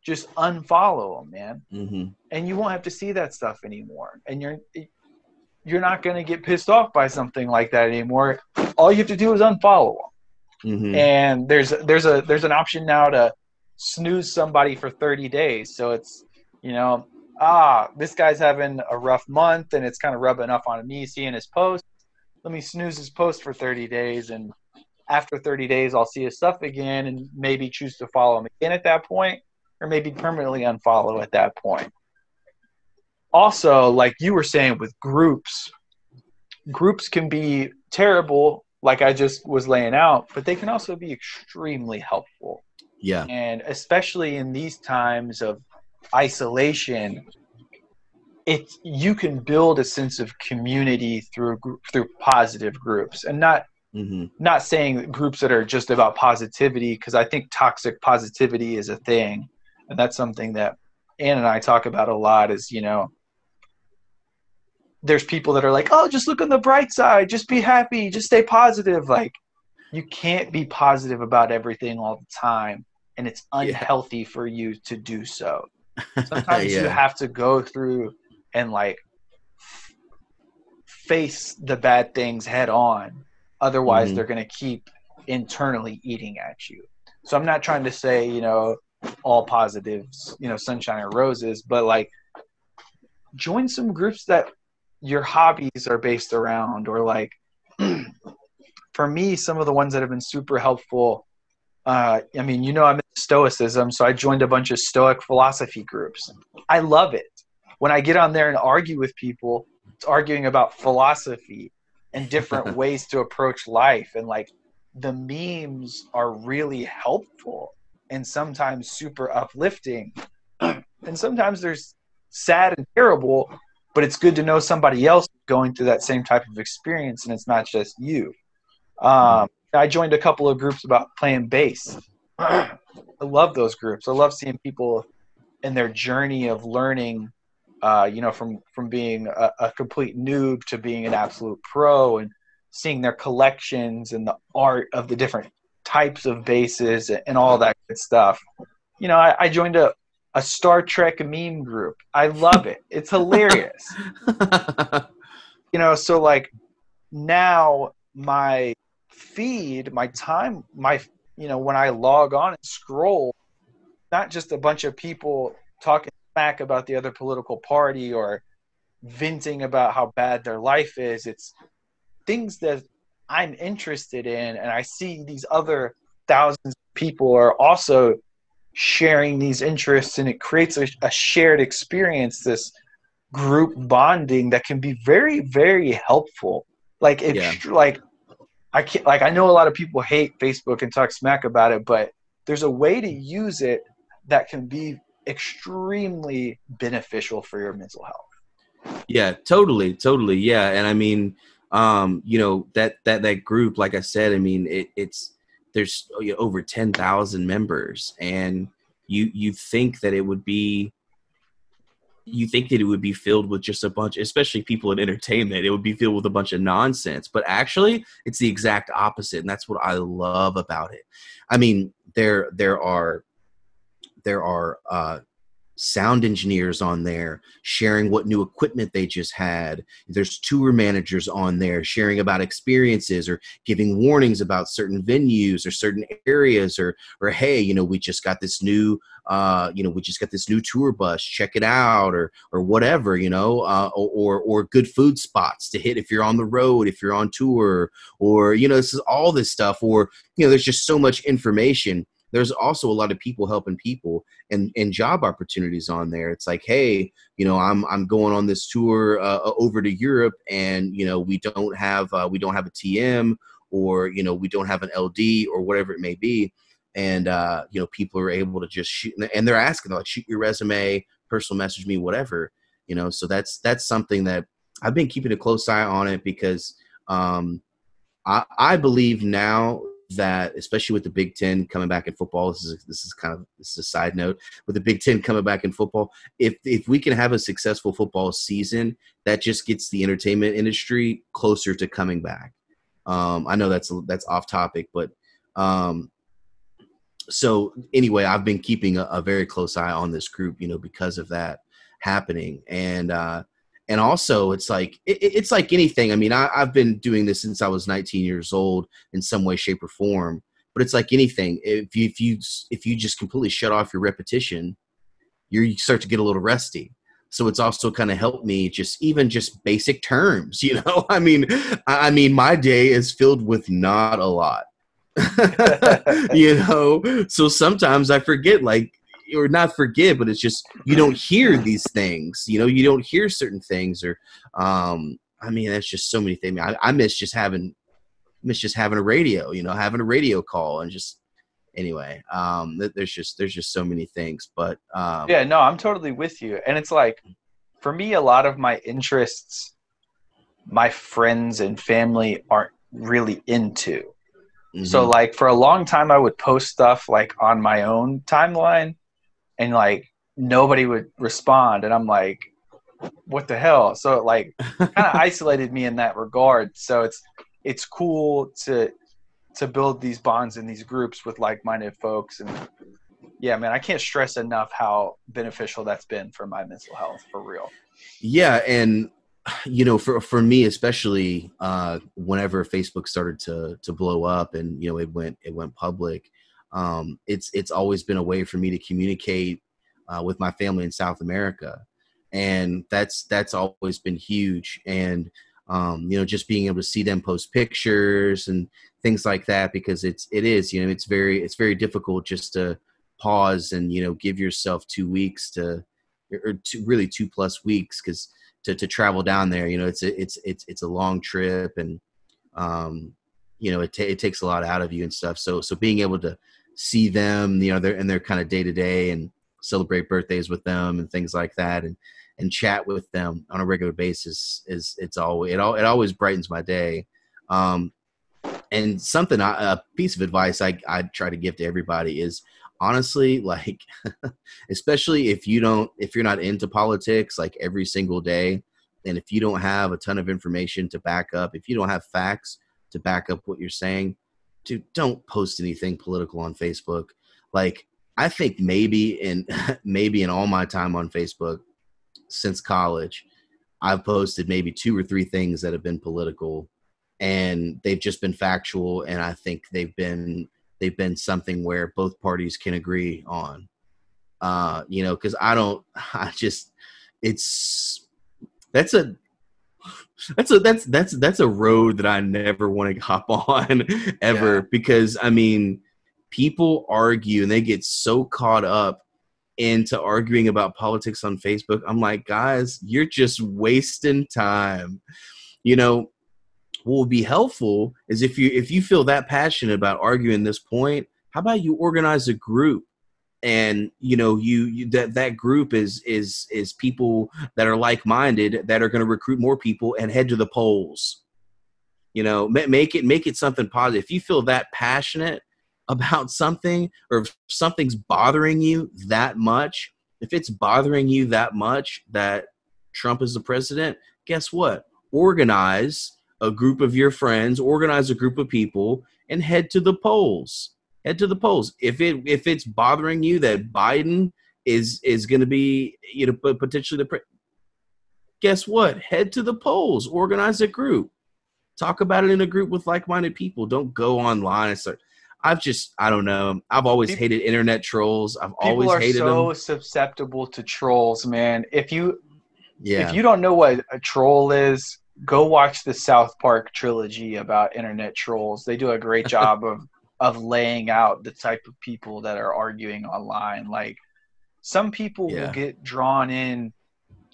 Just unfollow them, man. Mm-hmm. And you won't have to see that stuff anymore. And you're not going to get pissed off by something like that anymore. All you have to do is unfollow them. Mm-hmm. And there's an option now to snooze somebody for 30 days. So it's, you know, this guy's having a rough month and it's kind of rubbing up on me seeing his post. Let me snooze his post for 30 days. And after 30 days, I'll see his stuff again and maybe choose to follow him again at that point, or maybe permanently unfollow at that point. Also, like you were saying with groups can be terrible, like I just was laying out, but they can also be extremely helpful. Yeah. And especially in these times of isolation, you can build a sense of community through positive groups, and not saying groups that are just about positivity, because I think toxic positivity is a thing, and that's something that Ann and I talk about a lot. Is, you know, there's people that are like, oh, just look on the bright side, just be happy, just stay positive. Like, you can't be positive about everything all the time, and it's unhealthy for you to do so. Sometimes you have to go through and like face the bad things head on. Otherwise, they're going to keep internally eating at you. So I'm not trying to say, you know, all positives, you know, sunshine and roses, but like join some groups that your hobbies are based around, or like for me, some of the ones that have been super helpful. I mean, you know, I'm in Stoicism, so I joined a bunch of Stoic philosophy groups. I love it. When I get on there and argue with people, it's arguing about philosophy and different ways to approach life. And like the memes are really helpful and sometimes super uplifting. And sometimes there's sad and terrible, but it's good to know somebody else going through that same type of experience, and it's not just you. I joined a couple of groups about playing bass. I love those groups. I love seeing people in their journey of learning, you know, from being a complete noob to being an absolute pro, and seeing their collections and the art of the different types of basses and all that good stuff. You know, I joined a Star Trek meme group. I love it. It's hilarious. You know, so like now my feed, my time, you know, when I log on and scroll, not just a bunch of people talking smack about the other political party or venting about how bad their life is. It's things that I'm interested in, and I see these other thousands of people are also sharing these interests, and it creates a shared experience, this group bonding that can be very, very helpful. Like Yeah. like I can't, like I know a lot of people hate Facebook and talk smack about it, but there's a way to use it that can be extremely beneficial for your mental health. Yeah, totally. Yeah. And I mean, you know, that group, like I said, I mean, it's, there's over 10,000 members, and you think that it would be, you think that it would be filled with just a bunch, especially people in entertainment, it would be filled with a bunch of nonsense, but actually it's the exact opposite. And that's what I love about it. I mean, there are sound engineers on there sharing what new equipment they just had. There's tour managers on there sharing about experiences or giving warnings about certain venues or certain areas, or hey, you know, we just got this new tour bus, check it out, or whatever, you know, or good food spots to hit if you're on the road, if you're on tour, or, you know, this is all this stuff. Or, you know, there's just so much information. There's also a lot of people helping people and job opportunities on there. It's like, hey, you know, I'm going on this tour over to Europe, and, you know, we don't have a TM, or, you know, we don't have an LD, or whatever it may be. And, you know, people are able to just shoot, and they're asking, like, shoot your resume, personal message me, whatever, you know. So that's something that I've been keeping a close eye on it, because I believe now that, especially with the Big Ten coming back in football, this is a side note, with the Big Ten coming back in football, if we can have a successful football season, that just gets the entertainment industry closer to coming back. I know that's off topic, but so anyway, I've been keeping a very close eye on this group, you know, because of that happening. And also, it's like it's like anything. I mean, I've been doing this since I was 19 years old in some way, shape, or form. But it's like anything. If you just completely shut off your repetition, you start to get a little rusty. So it's also kind of helped me just basic terms. You know, I mean, my day is filled with not a lot. You know, so sometimes I forget, like, or not forget, but it's just, you don't hear these things, you know, you don't hear certain things, or I mean, that's just so many things. I miss just having a radio, you know, having a radio call, and just, anyway, there's just so many things. But Yeah, no, I'm totally with you. And it's like, for me, a lot of my interests, my friends and family aren't really into. So like for a long time, I would post stuff like on my own timeline, and like nobody would respond, and I'm like, what the hell? So it like kind of isolated me in that regard. So it's cool to build these bonds in these groups with like-minded folks. And yeah, man, I can't stress enough how beneficial that's been for my mental health, for real. Yeah, and you know, for me especially, whenever Facebook started to blow up, and, you know, it went public, it's always been a way for me to communicate with my family in South America, and that's always been huge. And you know, just being able to see them post pictures and things like that, because it is, you know, it's very difficult just to pause and, you know, give yourself 2 weeks to, or really 2+ weeks, because to travel down there, you know, it's a long trip, and you know, it takes a lot out of you and stuff. So being able to see them, you know, they're kind of day to day, and celebrate birthdays with them and things like that, and chat with them on a regular basis it always brightens my day. And something, a piece of advice I try to give to everybody is, honestly, like, especially if you're not into politics like every single day, and if you don't have a ton of information to back up, if you don't have facts to back up what you're saying, don't post anything political on Facebook. Like, I think maybe in all my time on Facebook since college, I've posted maybe 2 or 3 things that have been political, and they've just been factual, and I think they've been something where both parties can agree on. You know, because that's a road that I never want to hop on ever. Yeah. Because I mean, people argue and they get so caught up into arguing about politics on Facebook. I'm like, guys, you're just wasting time. You know, what would be helpful is if you feel that passionate about arguing this point, how about you organize a group, and you that group is people that are like-minded, that are going to recruit more people and head to the polls. Make it something positive. If you feel that passionate about something, or if something's bothering you that much, if it's bothering you that much that Trump is the president, guess what? Organize a group of your friends, organize a group of people, and head to the polls. Head to the polls. If it's bothering you that Biden is going to be, potentially guess what? Head to the polls. Organize a group. Talk about it in a group with like-minded people. Don't go online and start. I don't know. I've always hated internet trolls. I've always hated them. People are so susceptible to trolls, man. If you Yeah. don't know what a troll is, go watch the South Park trilogy about internet trolls. They do a great job of laying out the type of people that are arguing online. Like, some people will get drawn in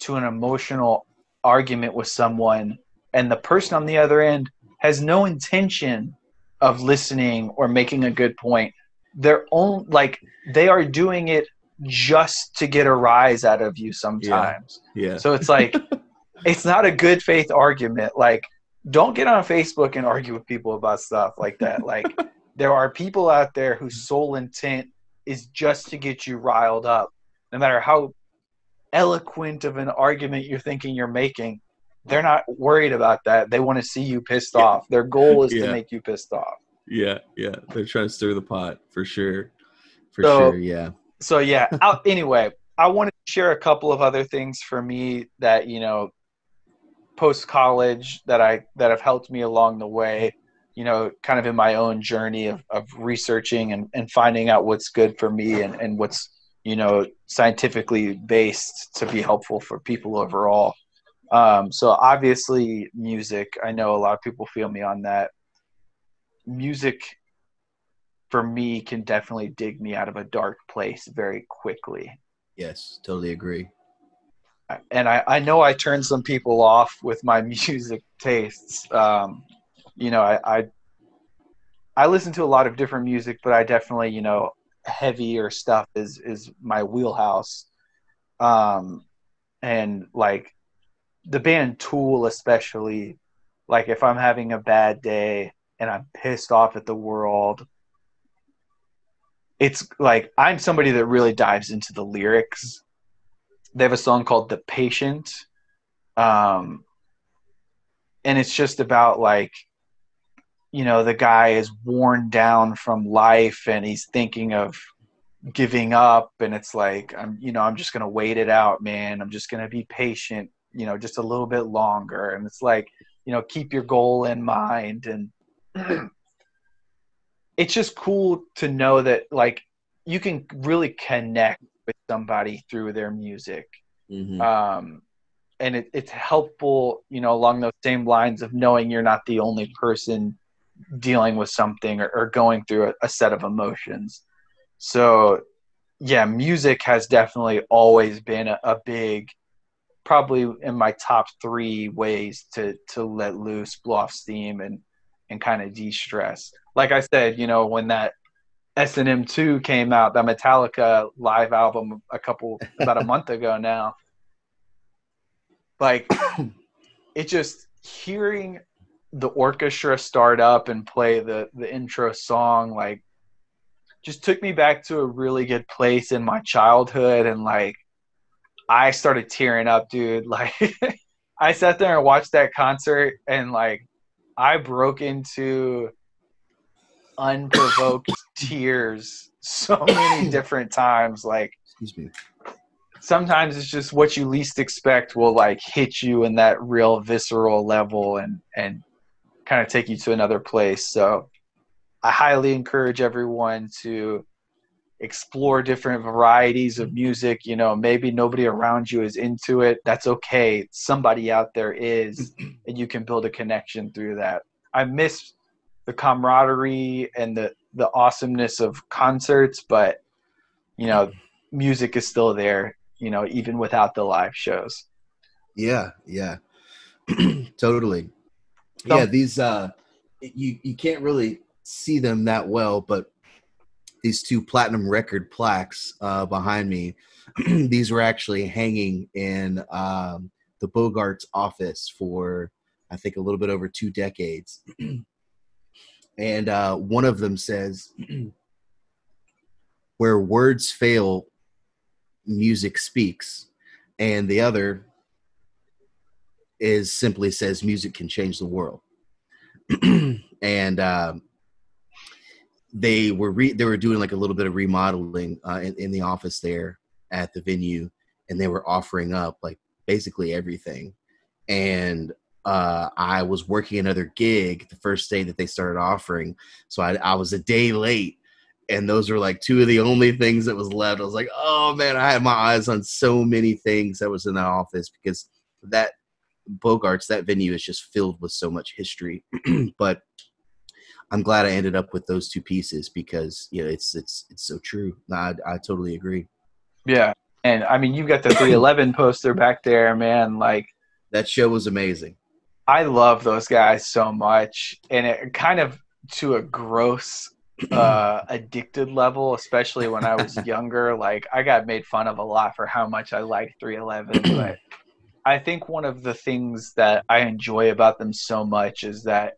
to an emotional argument with someone, and the person on the other end has no intention of listening or making a good point. They are doing it just to get a rise out of you sometimes. Yeah. So it's like, it's not a good faith argument. Like, don't get on Facebook and argue with people about stuff like that. Like, there are people out there whose sole intent is just to get you riled up. No matter how eloquent of an argument you're thinking you're making, they're not worried about that. They want to see you pissed off. Their goal is to make you pissed off. Yeah. They're trying to stir the pot for sure. Yeah. So yeah. Anyway, I wanted to share a couple of other things for me that, post college that have helped me along the way, kind of in my own journey of researching and finding out what's good for me and what's, scientifically based to be helpful for people overall. So obviously music, I know a lot of people feel me on that. Music for me can definitely dig me out of a dark place very quickly. Yes, totally agree. And I know I turned some people off with my music tastes. I listen to a lot of different music, but I definitely, heavier stuff is my wheelhouse. And like the band Tool, especially, like if I'm having a bad day and I'm pissed off at the world, it's like I'm somebody that really dives into the lyrics. They have a song called The Patient. And it's just about like, the guy is worn down from life and he's thinking of giving up, and it's like, I'm just going to wait it out, man. I'm just going to be patient, just a little bit longer. And it's like, keep your goal in mind. And it's just cool to know that like you can really connect with somebody through their music. Mm-hmm. And it's helpful, along those same lines of knowing you're not the only person dealing with something or going through a set of emotions. So yeah, music has definitely always been a big, probably in my top 3 ways to let loose, blow off steam and kind of de-stress. Like I said, when that S&M 2 came out, that Metallica live album about a month ago now, like it just hearing the orchestra start up and play the intro song, like just took me back to a really good place in my childhood. And like, I started tearing up, dude. Like I sat there and watched that concert and like, I broke into unprovoked tears so many different times. Like, excuse me. Sometimes it's just what you least expect will like hit you in that real visceral level and kind of take you to another place. So I highly encourage everyone to explore different varieties of music. Maybe nobody around you is into it. That's okay. Somebody out there is, and you can build a connection through that. I miss the camaraderie and the awesomeness of concerts, but music is still there, you know, even without the live shows. Yeah, yeah. Totally. Yeah, Some these you can't really see them that well, but these two platinum record plaques behind me, these were actually hanging in the Bogart's office for I think a little bit over 2 decades. And one of them says, "Where words fail, music speaks," and the other is simply says, "Music can change the world." And they were doing like a little bit of remodeling in the office there at the venue, and they were offering up like basically everything. And I was working another gig the first day that they started offering, so I was a day late, and those were like two of the only things that was left. I was like, oh man, I had my eyes on so many things that was in that office, because that Bogarts, that venue is just filled with so much history. But I'm glad I ended up with those two pieces, because it's so true. I totally agree. Yeah. And I mean, you've got the 311 poster back there, man. Like, That show was amazing. I love those guys so much. And it kind of to a gross, addicted level, especially when I was younger. Like, I got made fun of a lot for how much I liked 311. But I think one of the things that I enjoy about them so much is that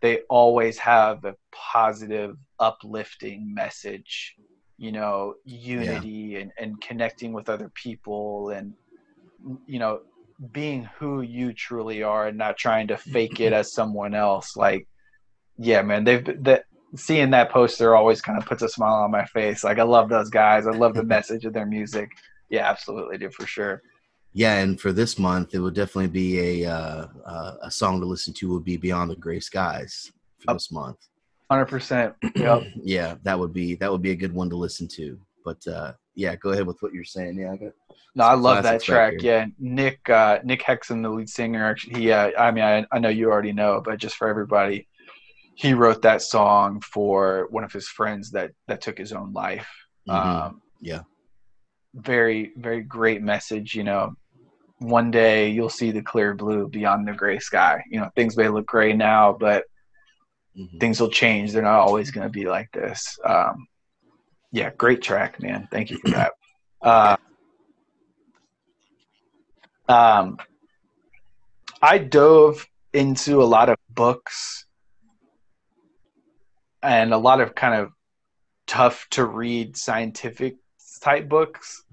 they always have a positive, uplifting message, you know, Yeah. unity and connecting with other people and, you know, being who you truly are and not trying to fake it as someone else. Like, yeah, man, that seeing that poster always kind of puts a smile on my face. Like, I love those guys. I love the message of their music. Yeah, absolutely do for sure. Yeah, and for this month, it would definitely be a song to listen to would be "Beyond the Gray Skies" for Up this month. 100%. Yep. Yeah, that would be a good one to listen to. But yeah, go ahead with what you're saying. Yeah, I got No, I some love that classics back track. here. Yeah, Nick Hexum, the lead singer, actually, he. I mean, I know you already know, but just for everybody, he wrote that song for one of his friends that took his own life. Um, Yeah. very, very great message. You know, one day you'll see the clear blue beyond the gray sky. You know, things may look gray now, but Hmm. things will change. They're not always going to be like this. Yeah, great track, man. Thank you for that. Uh, um, I dove into a lot of books and a lot of kind of tough to read scientific type books.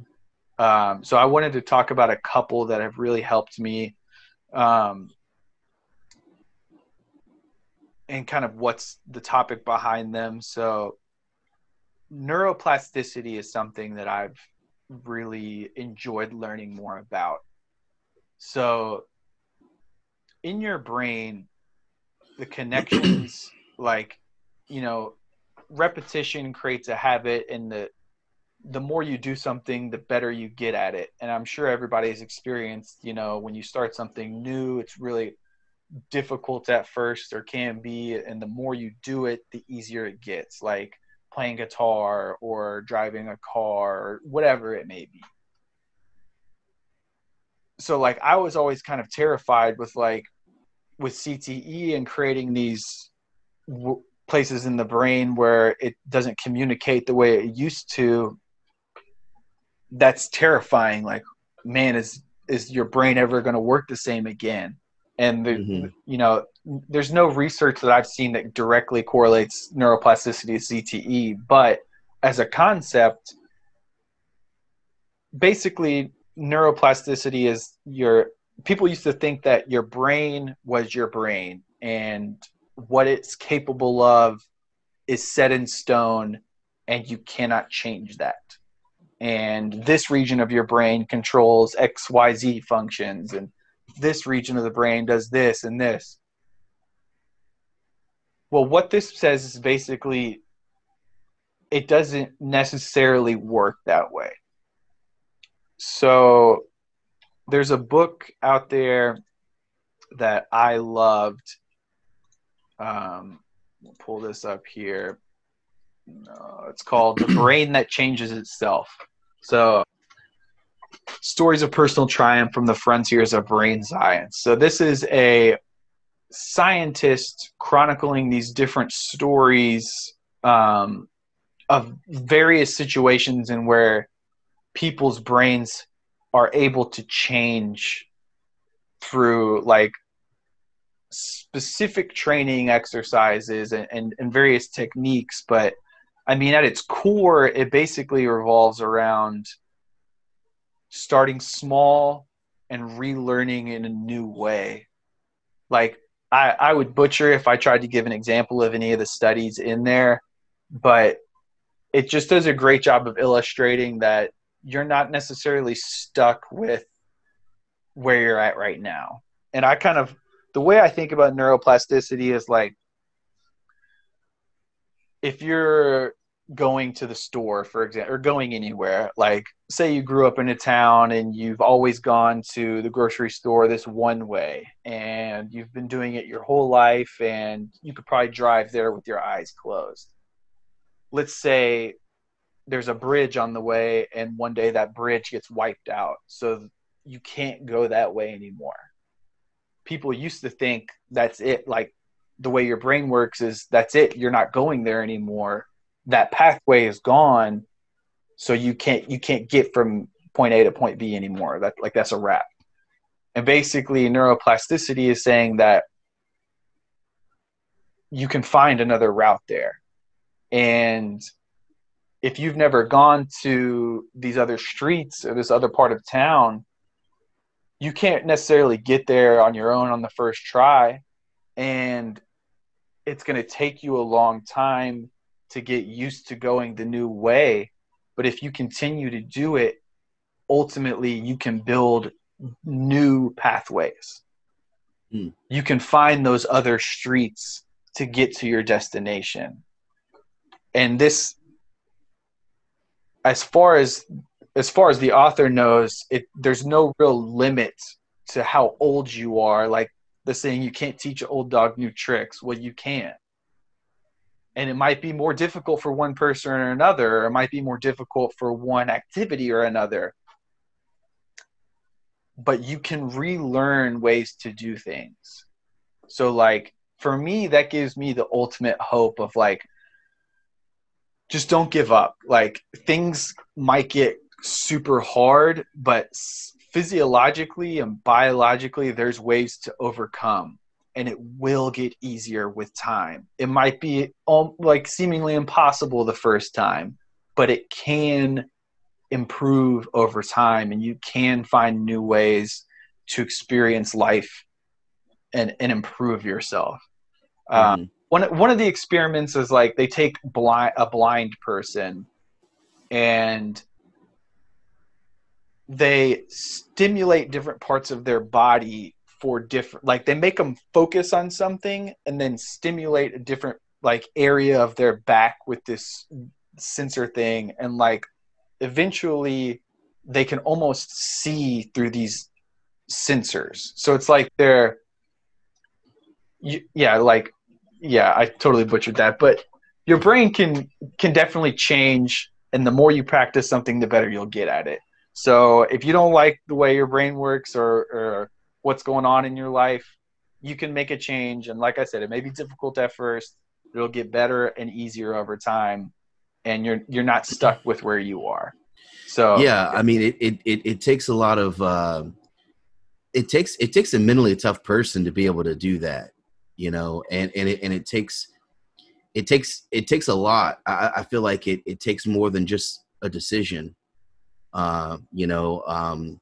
So I wanted to talk about a couple that have really helped me, um, and kind of what's the topic behind them. So neuroplasticity is something that I've really enjoyed learning more about. So in your brain, the connections, like, you know, repetition creates a habit, and the more you do something, the better you get at it. And I'm sure everybody's experienced, you know, when you start something new, it's really difficult at first, or can be. And the more you do it, the easier it gets, like playing guitar or driving a car or whatever it may be. So, like, I was always kind of terrified with, like, with CTE and creating these places in the brain where it doesn't communicate the way it used to. That's terrifying. Like, man, is your brain ever going to work the same again? And Hmm. you know, there's no research that I've seen that directly correlates neuroplasticity to CTE, but as a concept, basically neuroplasticity is your people used to think that your brain was your brain, and what it's capable of is set in stone, and you cannot change that. And this region of your brain controls XYZ functions, and this region of the brain does this and this. Well, what this says is basically it doesn't necessarily work that way. So there's a book out there that I loved. We'll pull this up here. No, it's called The Brain That Changes Itself. So, stories of personal triumph from the frontiers of brain science. So, this is a scientist chronicling these different stories of various situations in where people's brains are able to change through like specific training exercises and various techniques. But I mean, at its core, it basically revolves around starting small and relearning in a new way. Like, I would butcher if I tried to give an example of any of the studies in there, but it just does a great job of illustrating that you're not necessarily stuck with where you're at right now. And the way I think about neuroplasticity is like, if you're going to the store, for example, or going anywhere, like say you grew up in a town and you've always gone to the grocery store this one way and you've been doing it your whole life and you could probably drive there with your eyes closed. Let's say there's a bridge on the way and one day that bridge gets wiped out. So you can't go that way anymore. People used to think that's it. Like the way your brain works is that's it. You're not going there anymore. That pathway is gone. So you can't get from point A to point B anymore. That's a wrap. And basically neuroplasticity is saying that you can find another route there. And if you've never gone to these other streets or this other part of town, you can't necessarily get there on your own on the first try. And it's going to take you a long time to get used to going the new way. But if you continue to do it, ultimately you can build new pathways. You can find those other streets to get to your destination. And this, as far as the author knows, there's no real limit to how old you are. Like the saying, you can't teach an old dog new tricks. Well, you can. And it might be more difficult for one person or another, or it might be more difficult for one activity or another. But you can relearn ways to do things. So like for me, that gives me the ultimate hope of like, just don't give up. Like things might get super hard, but physiologically and biologically, there's ways to overcome, and it will get easier with time. It might be like seemingly impossible the first time, but it can improve over time, and you can find new ways to experience life and improve yourself. One of the experiments is like they take a blind person and they stimulate different parts of their body for different, like they make them focus on something and then stimulate a different like area of their back with this sensor thing. And like eventually they can almost see through these sensors. So it's like I totally butchered that, but your brain can definitely change, and the more you practice something, the better you'll get at it. So if you don't like the way your brain works or what's going on in your life, you can make a change. And like I said, it may be difficult at first, but it'll get better and easier over time, and you're not stuck with where you are. So yeah, I mean, it takes a lot of it takes a mentally tough person to be able to do that, you know, and it takes a lot. I feel like it takes more than just a decision, you know.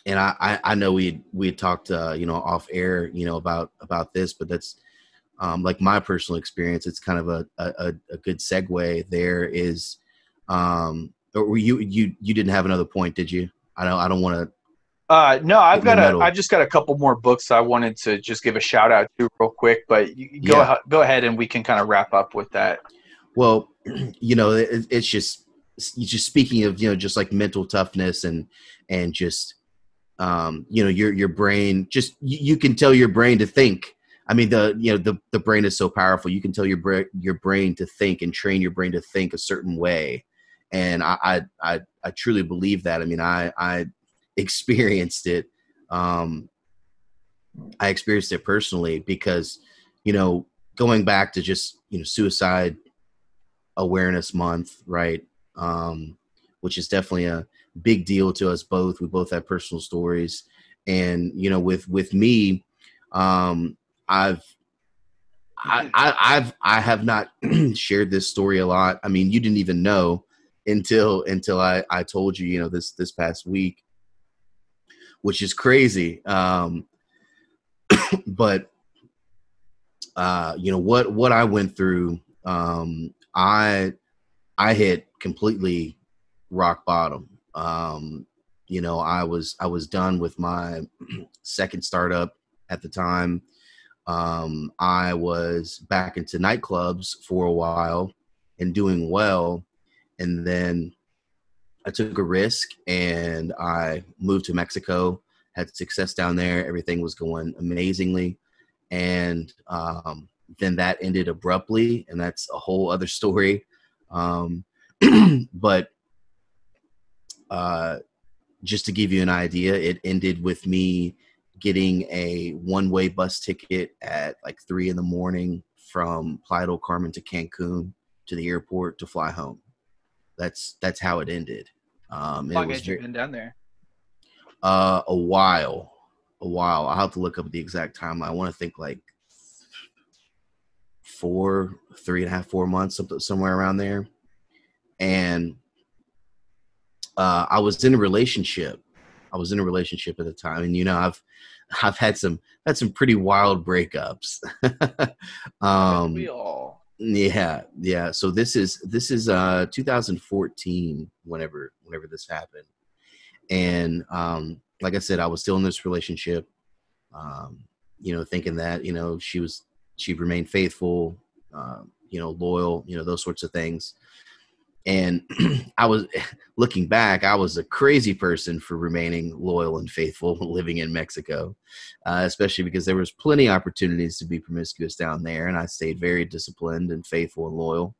And I know we had talked, you know, off air, you know, about this, but that's like my personal experience. It's kind of a good segue. There is, or you didn't have another point, did you? I don't want to. No, I've just got a couple more books I wanted to just give a shout out to real quick, but go ahead and we can kind of wrap up with that. Well, you know, it's just speaking of, you know, just like mental toughness and just, you know, your brain, just, you can tell your brain to think. I mean, the brain is so powerful. You can tell your brain to think and train your brain to think a certain way. And I truly believe that. I mean, I experienced it. I experienced it personally because, you know, going back to just, you know, Suicide Awareness Month, right? Which is definitely a big deal to us both. We both have personal stories. And, you know, with me, I've, I have not shared this story a lot. I mean, you didn't even know until I told you, you know, this past week, which is crazy. But you know what I went through. I hit completely rock bottom. You know, I was done with my second startup at the time. I was back into nightclubs for a while and doing well, and then I took a risk and I moved to Mexico. Had success down there. Everything was going amazingly, and then that ended abruptly, and that's a whole other story. Um, but just to give you an idea, it ended with me getting a one-way bus ticket at like 3 a.m. from Playa del Carmen to Cancun to the airport to fly home. That's how it ended. How It long was had you very been down there? a while, a while. I'll have to look up the exact timeline. I want to think like 3.5, 4 months, somewhere around there. And I was in a relationship. I was in a relationship at the time, and you know, I've had some pretty wild breakups. Haven't we um, all? yeah, yeah. So this is 2014, whenever this happened, and like I said, I was still in this relationship. Um, you know, thinking that, you know, she remained faithful, you know, loyal, you know, those sorts of things. And I was looking back, I was a crazy person for remaining loyal and faithful living in Mexico, especially because there was plenty of opportunities to be promiscuous down there. And I stayed very disciplined and faithful and loyal,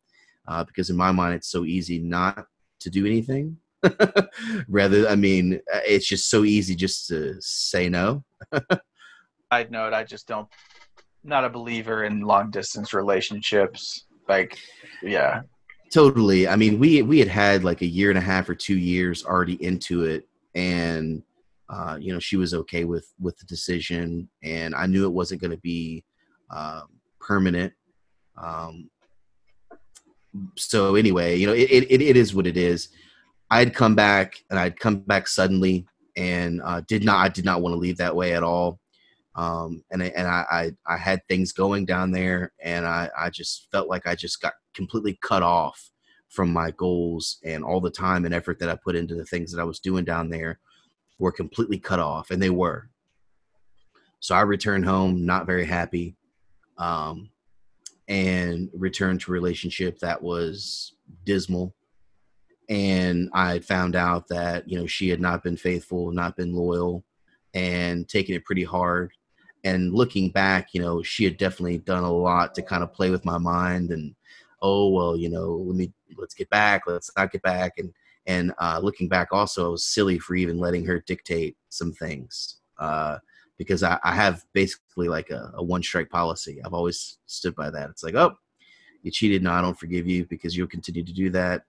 because in my mind, it's so easy not to do anything. Rather, I mean, it's just so easy just to say no. Side note, I just don't, not a believer in long distance relationships. Like, yeah, Totally. I mean, we had like a year and a half or 2 years already into it, and you know, she was okay with the decision, and I knew it wasn't going to be permanent. Um, so anyway, you know, it is what it is. I'd come back, and I'd come back suddenly, and I did not want to leave that way at all. And I had things going down there, and I just felt like I just got completely cut off from my goals, and all the time and effort that I put into the things that I was doing down there were completely cut off, and they were. So I returned home not very happy, um, and returned to a relationship that was dismal. And I found out that, you know, she had not been faithful, not been loyal, and taken it pretty hard. And looking back, you know, she had definitely done a lot to kind of play with my mind. And oh well, you know, let's get back, let's not get back. And looking back, also, I was silly for even letting her dictate some things, because I have basically like a one strike policy. I've always stood by that. It's like, oh, you cheated, no, I don't forgive you because you'll continue to do that.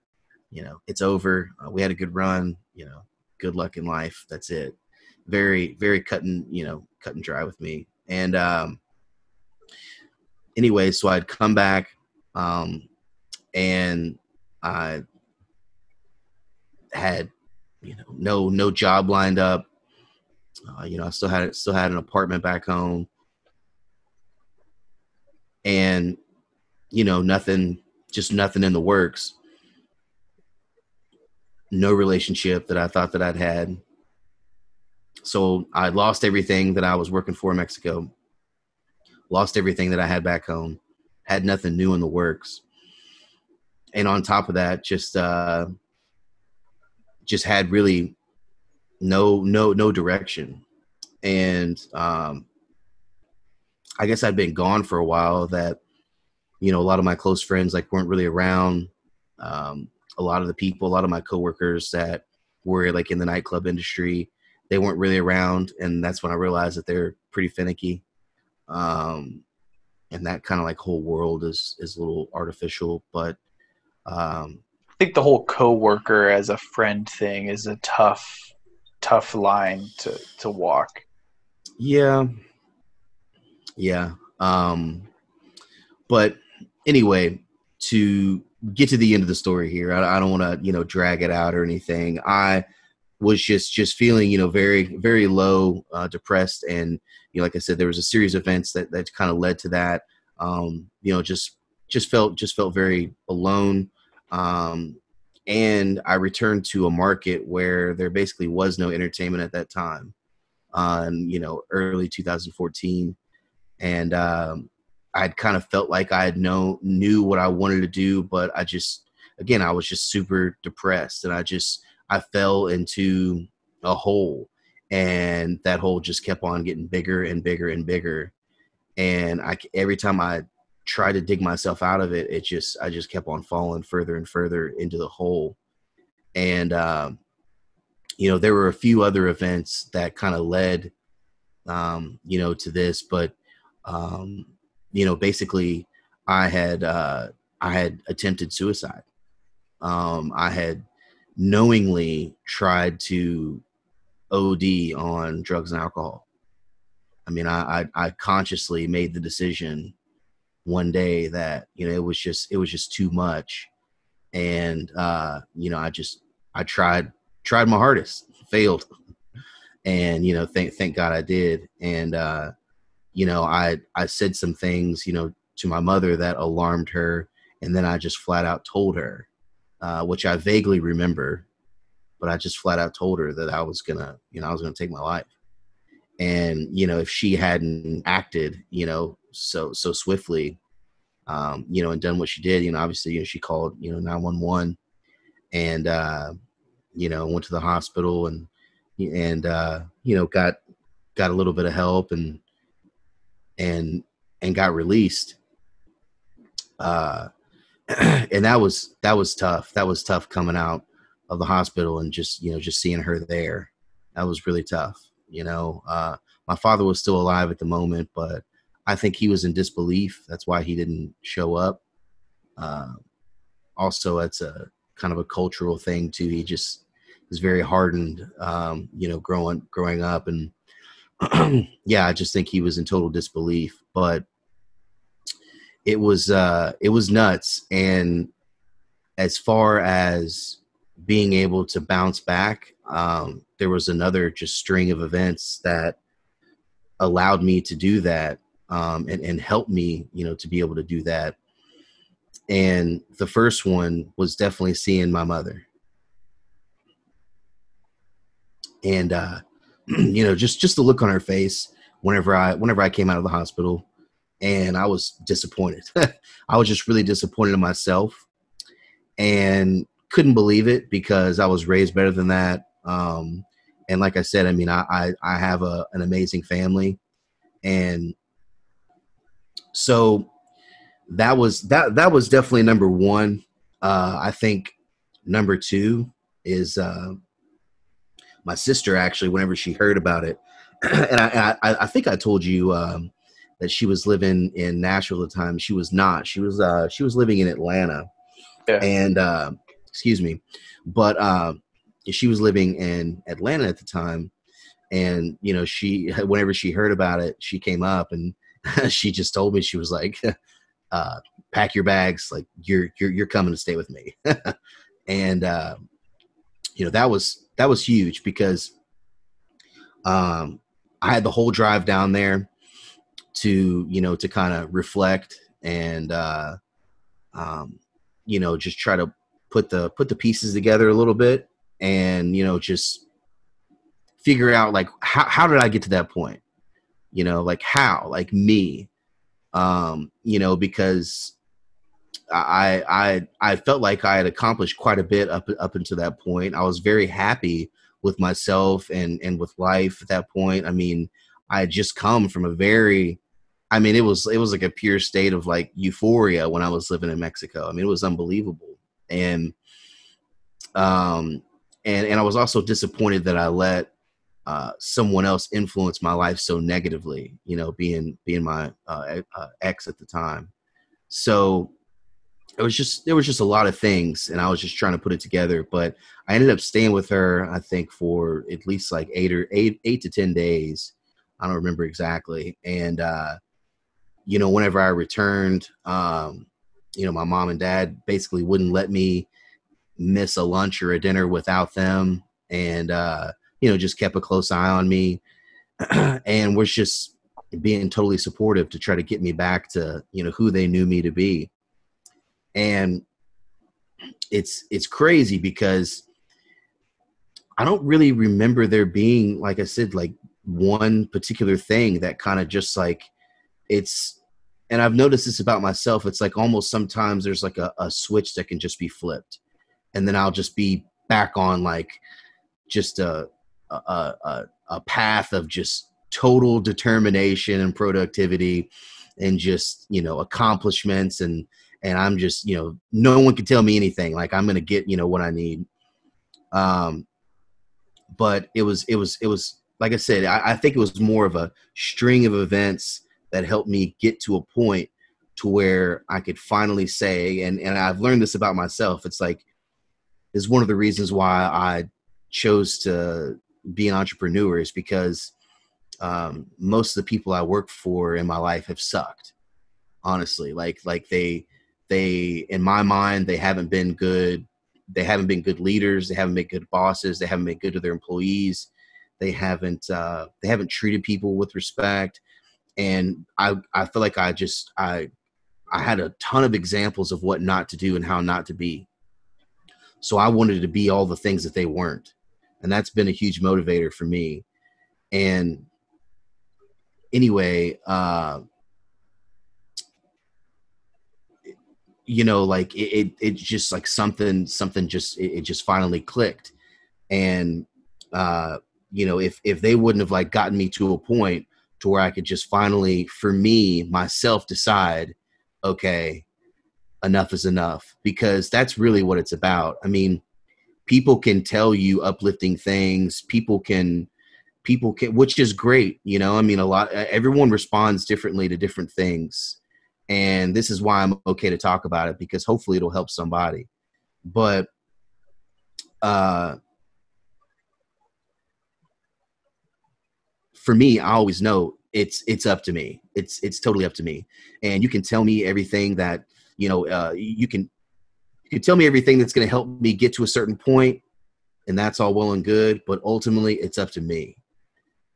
You know, it's over. We had a good run. You know, good luck in life. That's it. Very, very cut and dry with me. And anyway, so I'd come back, um, and I had, you know, no job lined up. You know, I still had an apartment back home, and you know, nothing, just nothing in the works. No relationship that I thought that I'd had. So I lost everything that I was working for in Mexico, lost everything that I had back home, had nothing new in the works. And on top of that, just had really no direction. And I guess I'd been gone for a while, that, you know, a lot of my close friends like weren't really around. a lot of the people, a lot of my coworkers that were like in the nightclub industry, they weren't really around, and that's when I realized that they're pretty finicky. Um, and that kind of like whole world is a little artificial, but um, I think the whole coworker as a friend thing is a tough line to walk. yeah, yeah. But anyway, to get to the end of the story here, I don't want to drag it out or anything. I was just feeling very very low, depressed, and like I said, there was a series of events that kind of led to that. Just felt very alone. Um, and I returned to a market where there basically was no entertainment at that time, early 2014, and I'd kind of felt like I had knew what I wanted to do, but I was just super depressed, and I fell into a hole, and that hole just kept on getting bigger and bigger and bigger, and every time I tried to dig myself out of it, I just kept on falling further and further into the hole, and there were a few other events that kind of led to this, but um, basically I had attempted suicide. I had knowingly tried to OD on drugs and alcohol. I mean, I consciously made the decision one day that it was just too much, and I tried my hardest, failed, and thank God I did, and I said some things to my mother that alarmed her, and then I just flat out told her, which I vaguely remember, but I just flat out told her that I was gonna take my life. And if she hadn't acted so swiftly, and done what she did, obviously she called 911, and went to the hospital, and got a little bit of help, and got released. And that was tough. That was tough coming out of the hospital and just seeing her there. That was really tough. My father was still alive at the moment, but I think he was in disbelief. That's why he didn't show up. Also, that's a kind of a cultural thing too. He just was very hardened, growing up, and yeah, I just think he was in total disbelief. But it was nuts. And as far as being able to bounce back, there was another just string of events that allowed me to do that, and helped me to be able to do that. And the first one was definitely seeing my mother, and just the look on her face whenever I came out of the hospital, and I was disappointed. I was just really disappointed in myself, and couldn't believe it because I was raised better than that. And like I said, I mean, I have an amazing family, and so that was definitely number one. I think number two is my sister, actually, whenever she heard about it, and I think I told you that she was living in Nashville at the time. She was not. She was living in Atlanta, Yeah. and excuse me, but she was living in Atlanta at the time, and she whenever she heard about it, she came up and she just told me, she was like, pack your bags, like you're coming to stay with me. And that was huge because I had the whole drive down there to kind of reflect and just try to put the pieces together a little bit, and just figure out like how did I get to that point, like how, like me, because I felt like I had accomplished quite a bit up until that point. I was very happy with myself and with life at that point. I mean, I had just come from it was like a pure state of like euphoria when I was living in Mexico. I mean, it was unbelievable. And Um, and I was also disappointed that I let someone else influence my life so negatively, you know, being my ex at the time. So there was just a lot of things, and I was just trying to put it together. But I ended up staying with her, I think, for at least like 8 to 10 days. I don't remember exactly. And you know, whenever I returned, you know, my mom and dad basically wouldn't let me miss a lunch or a dinner without them, and you know, just kept a close eye on me, and was just being totally supportive to try to get me back to, you know, who they knew me to be. And it's crazy because I don't really remember there being, like I said, like one particular thing that kind of just like it's, and I've noticed this about myself. It's like almost sometimes there's like a switch that can just be flipped, and then I'll just be back on like just a path of just total determination and productivity and just, you know, accomplishments, and I'm just, you know, no one can tell me anything. Like I'm gonna get, you know, what I need. Um, but it was like I said, I think it was more of a string of events that helped me get to a point to where I could finally say, and I've learned this about myself. It's like, is one of the reasons why I chose to be an entrepreneur is because most of the people I work for in my life have sucked. Honestly, like they in my mind they haven't been good. They haven't been good leaders. They haven't been good bosses. They haven't been good to their employees. They haven't treated people with respect. And I feel like I had a ton of examples of what not to do and how not to be. So I wanted to be all the things that they weren't. And that's been a huge motivator for me. And anyway, you know, like it just like something just, it just finally clicked. And, uh, you know, if they wouldn't have like gotten me to a point to where I could just finally, for me, myself decide, okay, enough is enough, because that's really what it's about. I mean, people can tell you uplifting things. People can, which is great. You know, I mean, everyone responds differently to different things. And this is why I'm okay to talk about it, because hopefully it'll help somebody. But, uh, for me, I always know it's up to me. It's totally up to me. And you can tell me everything that, you know, you can tell me everything that's going to help me get to a certain point, and that's all well and good. But ultimately, it's up to me.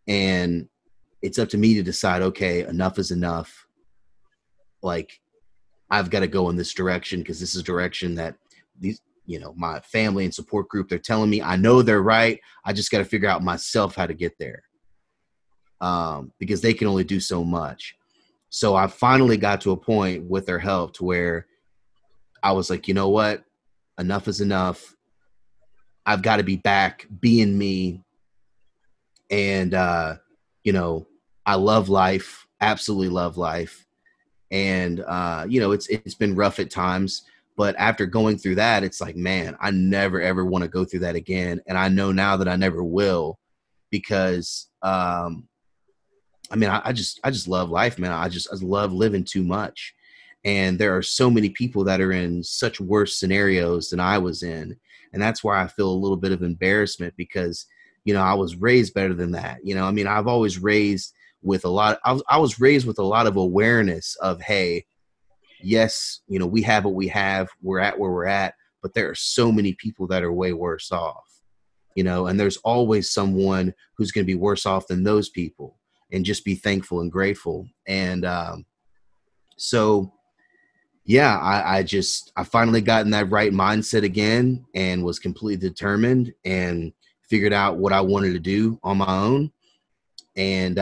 And it's up to me to decide, okay, enough is enough. Like, I've got to go in this direction, because this is direction that these, you know, my family and support group, they're telling me. I know they're right. I just got to figure out myself how to get there, because they can only do so much. So I finally got to a point with their help to where I was like, you know what? Enough is enough. I've got to be back being me. And, you know, I love life, absolutely love life. And, you know, it's been rough at times, but after going through that, it's like, man, I never, ever want to go through that again. And I know now that I never will, because, I mean, I just love life, man. I love living too much. And there are so many people that are in such worse scenarios than I was in. And that's why I feel a little bit of embarrassment, because, you know, I was raised better than that. You know, I mean, I've always raised with a lot, I was raised with a lot of awareness of, hey, yes, you know, we have what we have, we're at where we're at, but there are so many people that are way worse off, you know, and there's always someone who's going to be worse off than those people, and just be thankful and grateful. And so, yeah, I finally got in that right mindset again, and was completely determined, and figured out what I wanted to do on my own. And,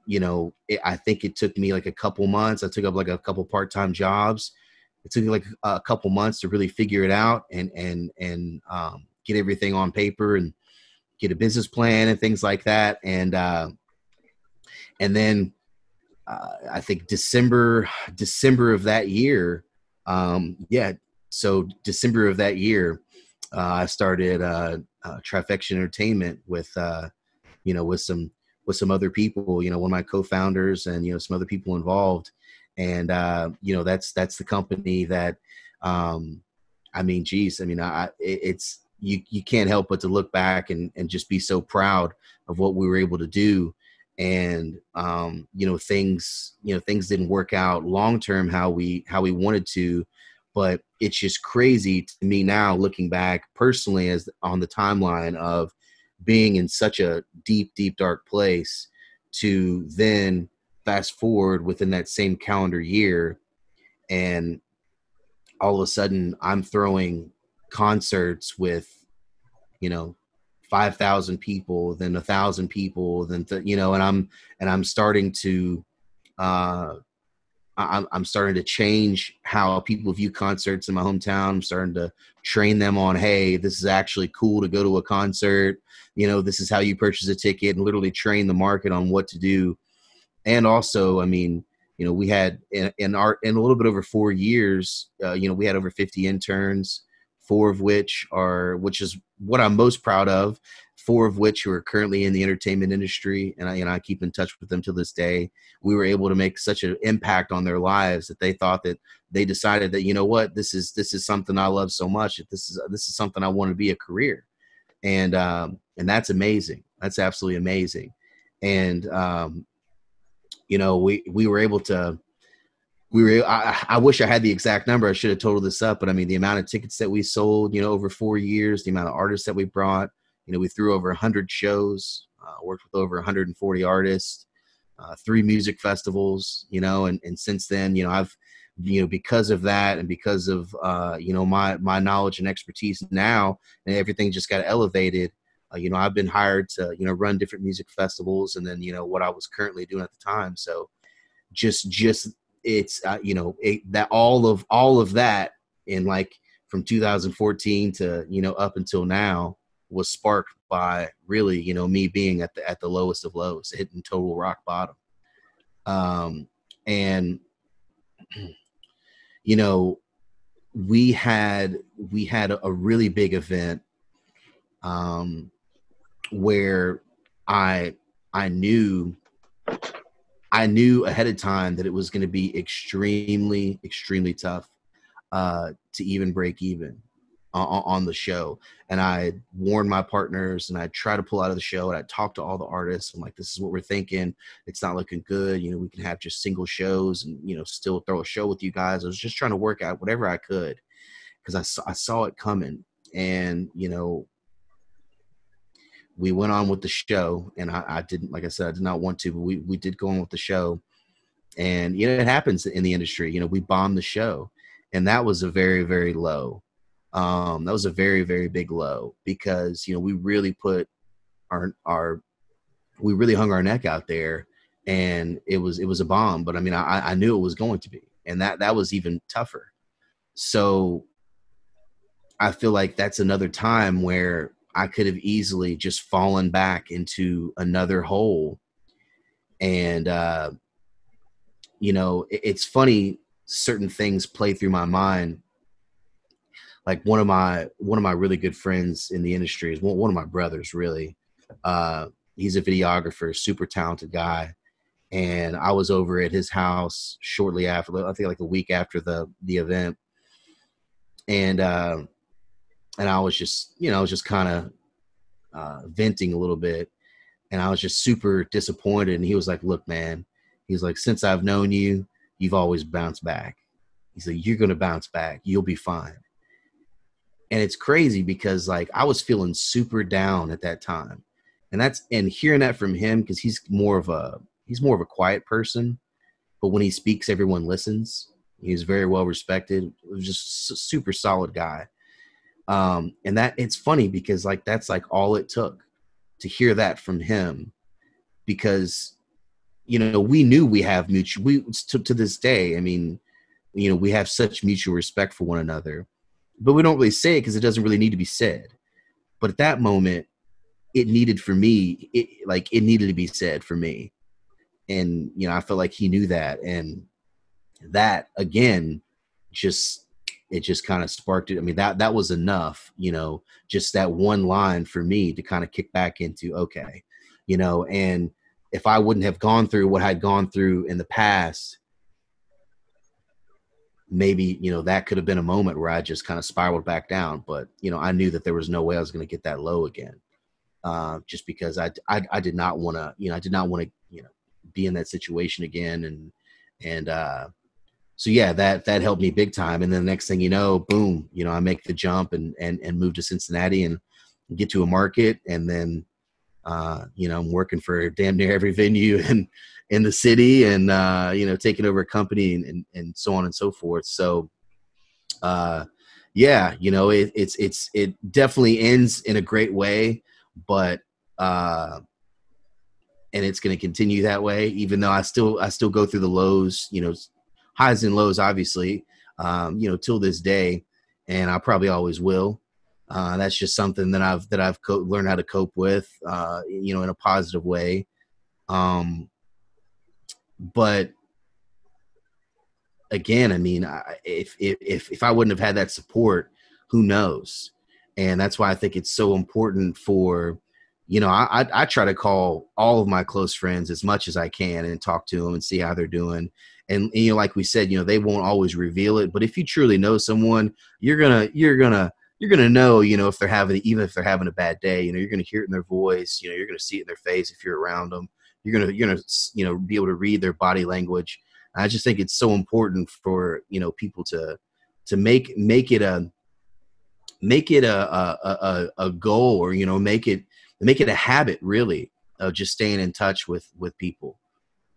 you know, I think it took me like a couple months. I took up like a couple part-time jobs. It took me like a couple months to really figure it out, and get everything on paper, and get a business plan and things like that. And then I think December of that year, yeah, So December of that year, I started Trifection Entertainment with you know, with some other people, you know, one of my co-founders and, you know, some other people involved. And, you know, that's the company that, I mean, geez, I mean, it's, you can't help but to look back and just be so proud of what we were able to do. And, you know, things didn't work out long-term how we wanted to, but it's just crazy to me now looking back personally as on the timeline of being in such a deep, deep, dark place to then fast forward within that same calendar year. And all of a sudden I'm throwing concerts with, you know, 5,000 people, then 1,000 people, then, you know, and I'm starting to, uh, I'm starting to change how people view concerts in my hometown. I'm starting to train them on, hey, this is actually cool to go to a concert. You know, this is how you purchase a ticket, and literally train the market on what to do. And also, I mean, you know, we had in a little bit over 4 years, you know, we had over 50 interns, four of which is what I'm most proud of, four of which are currently in the entertainment industry. And I keep in touch with them to this day. We were able to make such an impact on their lives that they thought that they decided that, you know what, this is something I love so much that this is something I want to be a career. And that's amazing. That's absolutely amazing. And, you know, we were able to, I wish I had the exact number. I should have totaled this up, but I mean, the amount of tickets that we sold, you know, over 4 years, the amount of artists that we brought, you know, we threw over 100 shows, worked with over 140 artists, 3 music festivals, you know, and since then, you know, I've, you know, because of that and because of, you know, my knowledge and expertise now, and everything just got elevated. You know, I've been hired to, you know, run different music festivals, and then, you know, what I was currently doing at the time. So just it's you know, that all of that in like from 2014 to, you know, up until now was sparked by really, you know, me being at the lowest of lows, hitting total rock bottom. And you know, we had a really big event um where I I knew ahead of time that it was going to be extremely, extremely tough to even break even on the show. And I warned my partners, and I try to pull out of the show, and I talked to all the artists. I'm like, this is what we're thinking. It's not looking good. You know, we can have just single shows and, you know, still throw a show with you guys. I was just trying to work out whatever I could because I saw it coming. And, you know, we went on with the show, and I didn't, like I said, I did not want to, but we did go on with the show. And, you know, it happens in the industry. You know, we bombed the show, and that was a very, very low. That was a very, very big low because, you know, we really put we really hung our neck out there, and it was a bomb. But I mean, I knew it was going to be, and that was even tougher. So I feel like that's another time where I could have easily just fallen back into another hole. And, you know, it's funny, certain things play through my mind. Like one of my really good friends in the industry is one of my brothers, really. He's a videographer, super talented guy. And I was over at his house shortly after, I think like a week after the event. And I was just, you know, I was just kind of venting a little bit, and I was just super disappointed. And he was like, look, man, he's like, since I've known you, you've always bounced back. He's like, you're going to bounce back. You'll be fine. And it's crazy because like I was feeling super down at that time. And hearing that from him, because he's more of a quiet person, but when he speaks, everyone listens. He's very well respected. It was just super solid guy. And that it's funny because like that's like all it took to hear that from him, because, you know, we knew we have to this day. I mean, you know, we have such mutual respect for one another, but we don't really say it because it doesn't really need to be said. But at that moment, it needed for me, it needed to be said for me. And, you know, I felt like he knew that. And that again, just it just kind of sparked it. I mean, that was enough, just that one line for me to kind of kick back into, okay, and if I wouldn't have gone through what I'd gone through in the past, maybe, that could have been a moment where I just kind of spiraled back down. But, I knew that there was no way I was going to get that low again. Just because I did not want to, I did not want to, be in that situation again. And so yeah, that helped me big time. And then the next thing you know, boom, I make the jump and move to Cincinnati and get to a market. And then, I'm working for damn near every venue in the city and, taking over a company and so on and so forth. So, yeah, it definitely ends in a great way, but, and it's going to continue that way, even though I still go through the lows, highs and lows, obviously, till this day. And I probably always will. That's just something that I've learned how to cope with, in a positive way. But again, I mean, if I wouldn't have had that support, who knows? And that's why I think it's so important for, I try to call all of my close friends as much as I can and talk to them and see how they're doing. And like we said, they won't always reveal it, but if you truly know someone, you're gonna know, if they're having, even if they're having a bad day, you're gonna hear it in their voice, you're gonna see it in their face if you're around them. You're gonna be able to read their body language. I just think it's so important for, people to make it a goal, or, make it a habit, really, of just staying in touch with people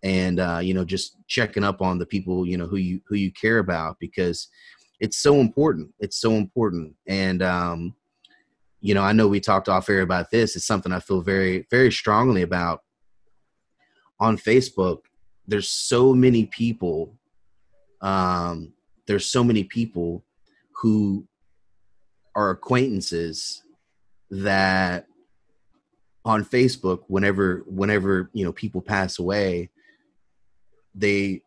and, just checking up on the people, who you care about, because it's so important. It's so important. And, I know we talked off air about this. It's something I feel very, very strongly about. On Facebook, there's so many people. There's so many people who are acquaintances that on Facebook, whenever people pass away, they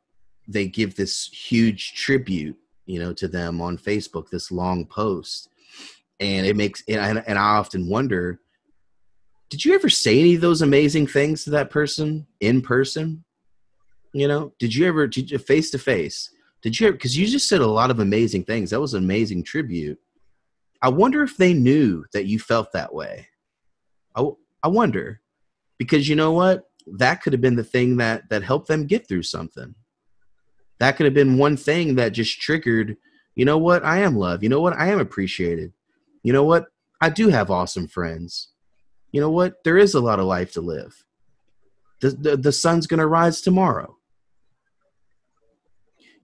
give this huge tribute, to them on Facebook, this long post, and it makes and I often wonder, did you ever say any of those amazing things to that person in person? Did you face to face? Did you ever, because you just said a lot of amazing things. That was an amazing tribute. I wonder if they knew that you felt that way. I wonder, because you know what? That could have been the thing that helped them get through something. That could have been one thing that just triggered, you know what? I am loved. You know what? I am appreciated. You know what? I do have awesome friends. You know what? There is a lot of life to live. The sun's going to rise tomorrow.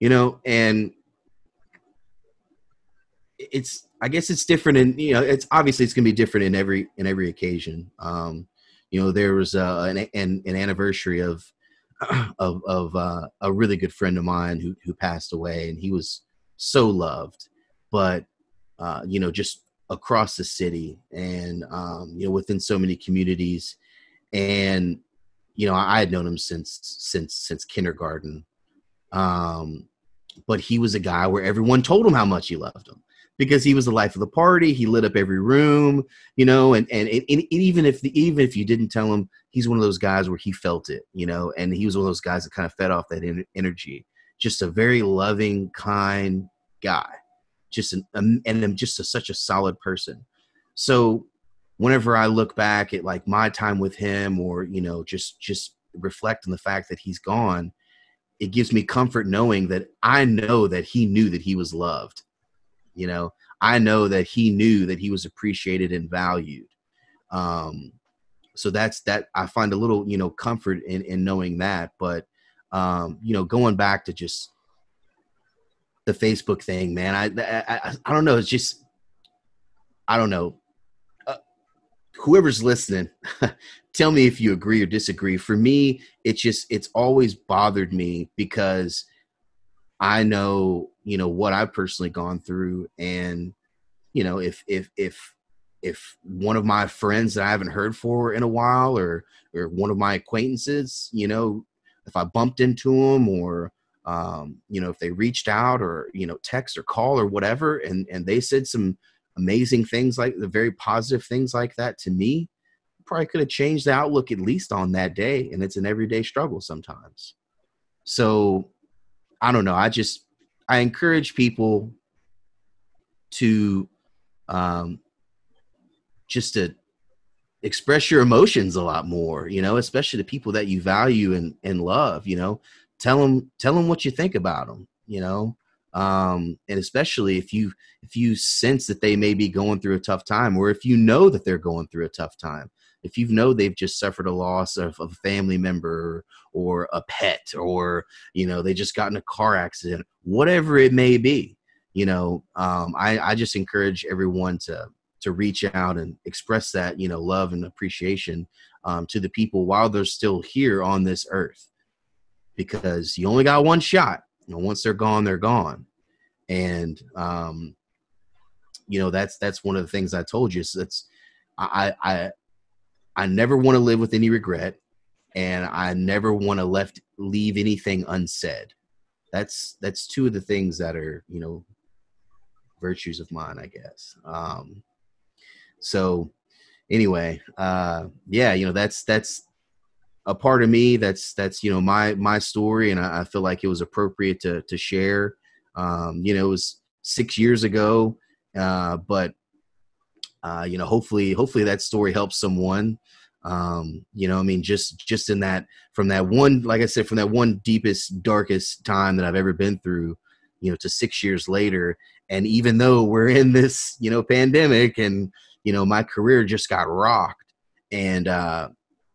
And I guess it's different in, it's obviously it's going to be different in every occasion. There was an anniversary of a really good friend of mine who passed away, and he was so loved, but just across the city and within so many communities. And I had known him since kindergarten. But he was a guy where everyone told him how much he loved him, because he was the life of the party. He lit up every room, and even if you didn't tell him, he's one of those guys where he felt it, and he was one of those guys that kind of fed off that energy. Just a very loving, kind guy, such a solid person. So whenever I look back at like my time with him, or, just reflect on the fact that he's gone, it gives me comfort knowing that I know that he knew that he was loved. I know that he knew that he was appreciated and valued. So that I find a little, comfort in knowing that. But, going back to just the Facebook thing, man, I don't know. It's just, I don't know. Whoever's listening, tell me if you agree or disagree. For me, it's always bothered me, because I know, what I've personally gone through. And, if one of my friends that I haven't heard for in a while, or one of my acquaintances, if I bumped into them, or, You know, if they reached out or, you know, text or call or whatever, and they said some amazing things, like the very positive things like that to me, probably could have changed the outlook at least on that day. And it's an everyday struggle sometimes. So I don't know. I encourage people to, um, just to express your emotions a lot more, you know, especially the people that you value and love, you know, tell them what you think about them, you know. And especially if you sense that they may be going through a tough time, or if you know that they're going through a tough time, if you know they've just suffered a loss of a family member or a pet, or, you know, they just got in a car accident, whatever it may be, you know, I just encourage everyone to reach out and express that, you know, love and appreciation, to the people while they're still here on this earth, because you only got one shot. You know, once they're gone, they're gone. And, you know, that's one of the things I told you. So I never want to live with any regret, and I never want to leave anything unsaid. That's two of the things that are, you know, virtues of mine, I guess. So anyway, yeah, you know, that's a part of me. That's, you know, my story. And I feel like it was appropriate to share. You know, it was 6 years ago. But you know, hopefully that story helps someone. You know, I mean, just in that, from that one, like I said, from that one deepest, darkest time that I've ever been through, you know, to 6 years later. And even though we're in this, you know, pandemic, and, you know, my career just got rocked, and,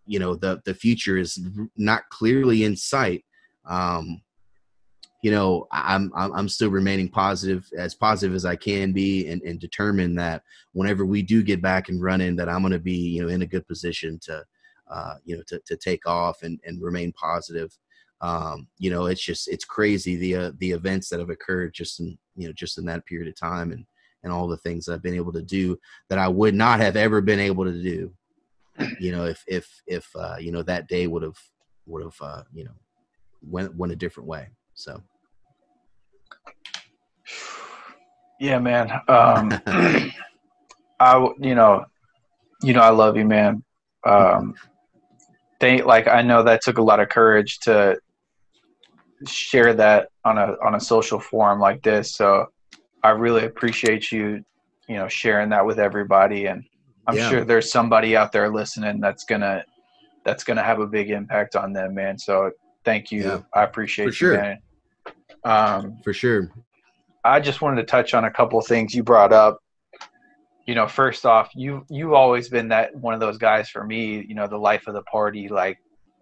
you know, the future is not clearly in sight. You know, I'm still remaining positive as I can be, and determined that whenever we do get back and running, that I'm going to be, you know, in a good position to, you know, to take off and remain positive. You know, it's crazy, the events that have occurred just in, you know, just in that period of time, and all the things that I've been able to do that I would not have ever been able to do, you know, if you know, that day would have, you know, went a different way. So. Yeah, man. You know, I love you, man. I know that took a lot of courage to share that on a social forum like this. So I really appreciate you, you know, sharing that with everybody. And I'm Yeah, sure there's somebody out there listening that's gonna have a big impact on them, man. So thank yeah, you. I for appreciate you, sure. man. For sure. I just wanted to touch on a couple of things you brought up. You know, first off, you've always been that one of those guys for me, you know, the life of the party. Like,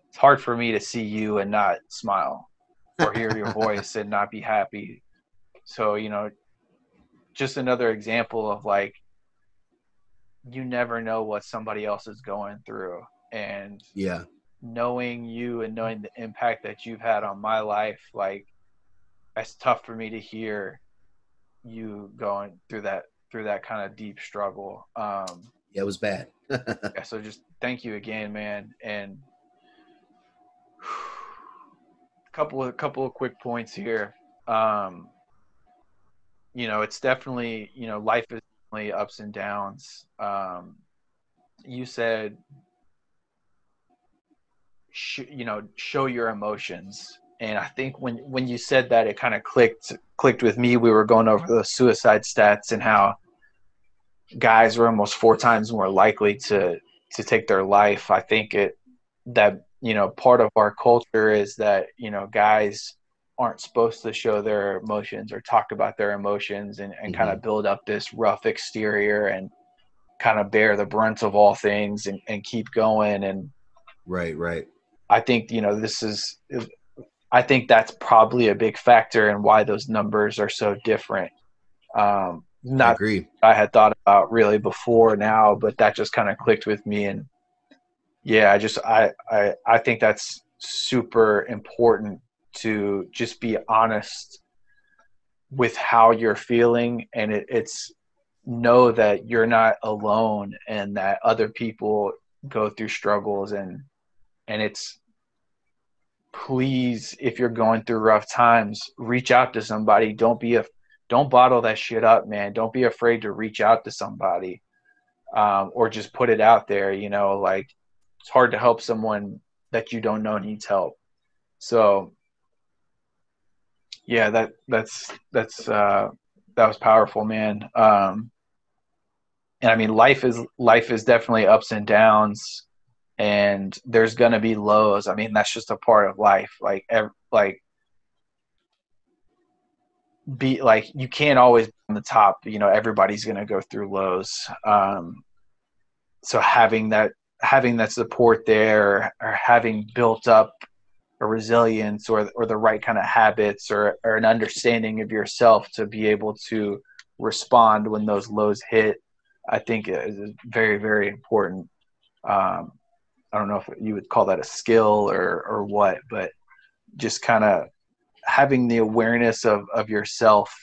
it's hard for me to see you and not smile, or hear your voice and not be happy. So, you know, just another example of, like, you never know what somebody else is going through. And Yeah. knowing you and knowing the impact that you've had on my life, like, it's tough for me to hear you going through that kind of deep struggle. Yeah, it was bad. Yeah, so just thank you again, man. And couple of quick points here. Um, you know, it's definitely, you know, life is definitely ups and downs. You said, you know, show your emotions. And I think when you said that, it kind of clicked with me. We were going over the suicide stats and how guys are almost 4 times more likely to take their life. I think that, you know, part of our culture is that, you know, guys aren't supposed to show their emotions or talk about their emotions, and kind Hmm. of build up this rough exterior and kind of bear the brunt of all things, and keep going. And Right, right. I think, you know, I think that's probably a big factor in why those numbers are so different. I Not agree. I had thought about really before now, but that just kind of clicked with me. And yeah, I think that's super important, to just be honest with how you're feeling, and it's know that you're not alone, and that other people go through struggles, and it's please, if you're going through rough times, reach out to somebody. Don't bottle that shit up, man. Don't be afraid to reach out to somebody, or just put it out there. Like, it's hard to help someone that you don't know needs help. So yeah, that was powerful, man. And I mean, life is definitely ups and downs, and there's gonna be lows. I mean, that's just a part of life. Like you can't always be on the top. Everybody's gonna go through lows. So having that support there, or having built up a resilience, or the right kind of habits, or an understanding of yourself to be able to respond when those lows hit, I think is very, very important. I don't know if you would call that a skill or what, but just kind of having the awareness of yourself,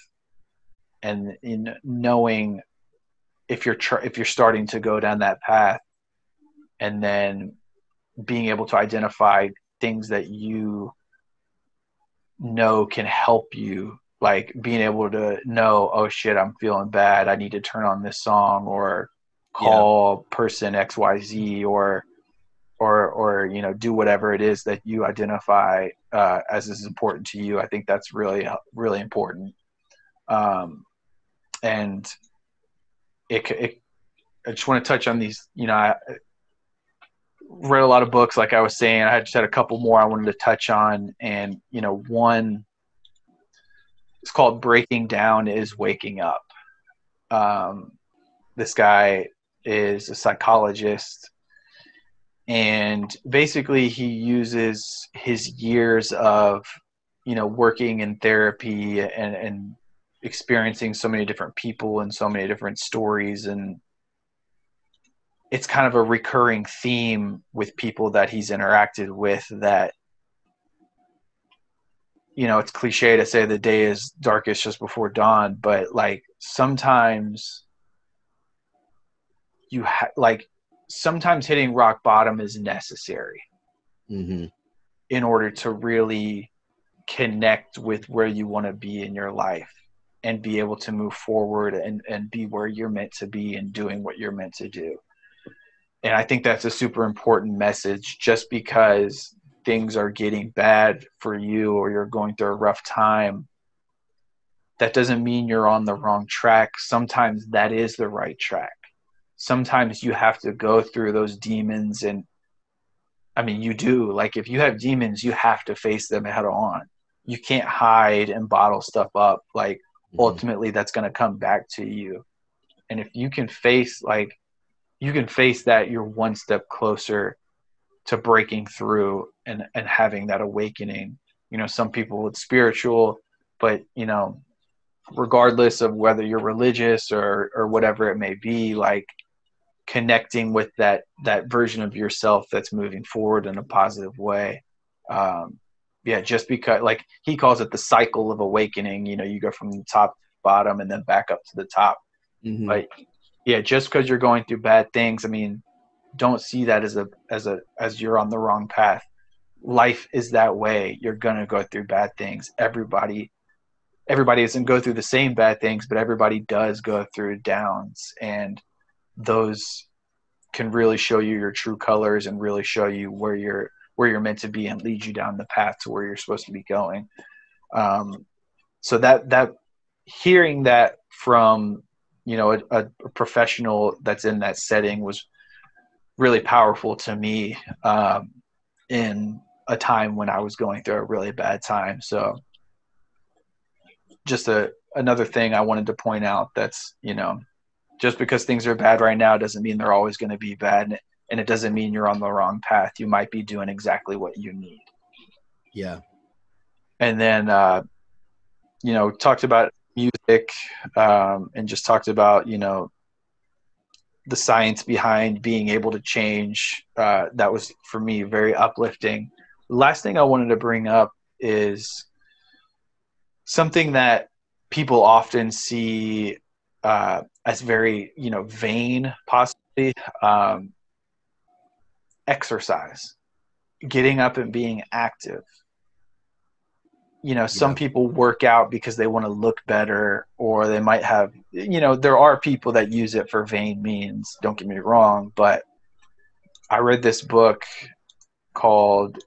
and in knowing if you're starting to go down that path, and then being able to identify things that you know can help you, like being able to know, oh shit, I'm feeling bad, I need to turn on this song, or Yeah. call person XYZ, or do whatever it is that you identify as is important to you. I think that's really, really important. And I just want to touch on these. I read a lot of books, like I was saying. I just had a couple more I wanted to touch on, and one, it's called "Breaking Down is Waking Up." This guy is a psychologist, and basically he uses his years of working in therapy, and experiencing so many different people and so many different stories, and it's kind of a recurring theme with people that he's interacted with, that it's cliche to say the day is darkest just before dawn, but like sometimes sometimes hitting rock bottom is necessary Mm-hmm. in order to really connect with where you want to be in your life, and be able to move forward, and be where you're meant to be, and doing what you're meant to do. And I think that's a super important message. Just because things are getting bad for you, or you're going through a rough time, that doesn't mean you're on the wrong track. Sometimes that is the right track. Sometimes you have to go through those demons, and I mean, you do. Like, if you have demons, you have to face them head on. You can't hide and bottle stuff up. Like, Mm-hmm. ultimately that's going to come back to you. And if you can face that, you're one step closer to breaking through, and having that awakening. Some people, it's spiritual, but regardless of whether you're religious or whatever it may be, like connecting with that version of yourself that's moving forward in a positive way. Yeah, just because, like, he calls it the cycle of awakening. You go from the top to the bottom, and then back up to the top. Mm-hmm. But yeah, just because you're going through bad things, I mean, don't see that as you're on the wrong path. Life is that way. You're gonna go through bad things. Everybody doesn't go through the same bad things, but everybody does go through downs, and those can really show you your true colors, and really show you where you're meant to be, and lead you down the path to where you're supposed to be going. So that hearing that from a professional that's in that setting was really powerful to me, in a time when I was going through a really bad time. So just another thing I wanted to point out, that's just because things are bad right now doesn't mean they're always going to be bad, and it doesn't mean you're on the wrong path. You might be doing exactly what you need. Yeah. And then talked about music, and just talked about the science behind being able to change. That was, for me, very uplifting. The last thing I wanted to bring up is something that people often see as very vain, possibly. Exercise. getting up and being active. You know, some Yeah. people work out because they want to look better, or they might have, you know, there are people that use it for vain means, don't get me wrong, but I read this book called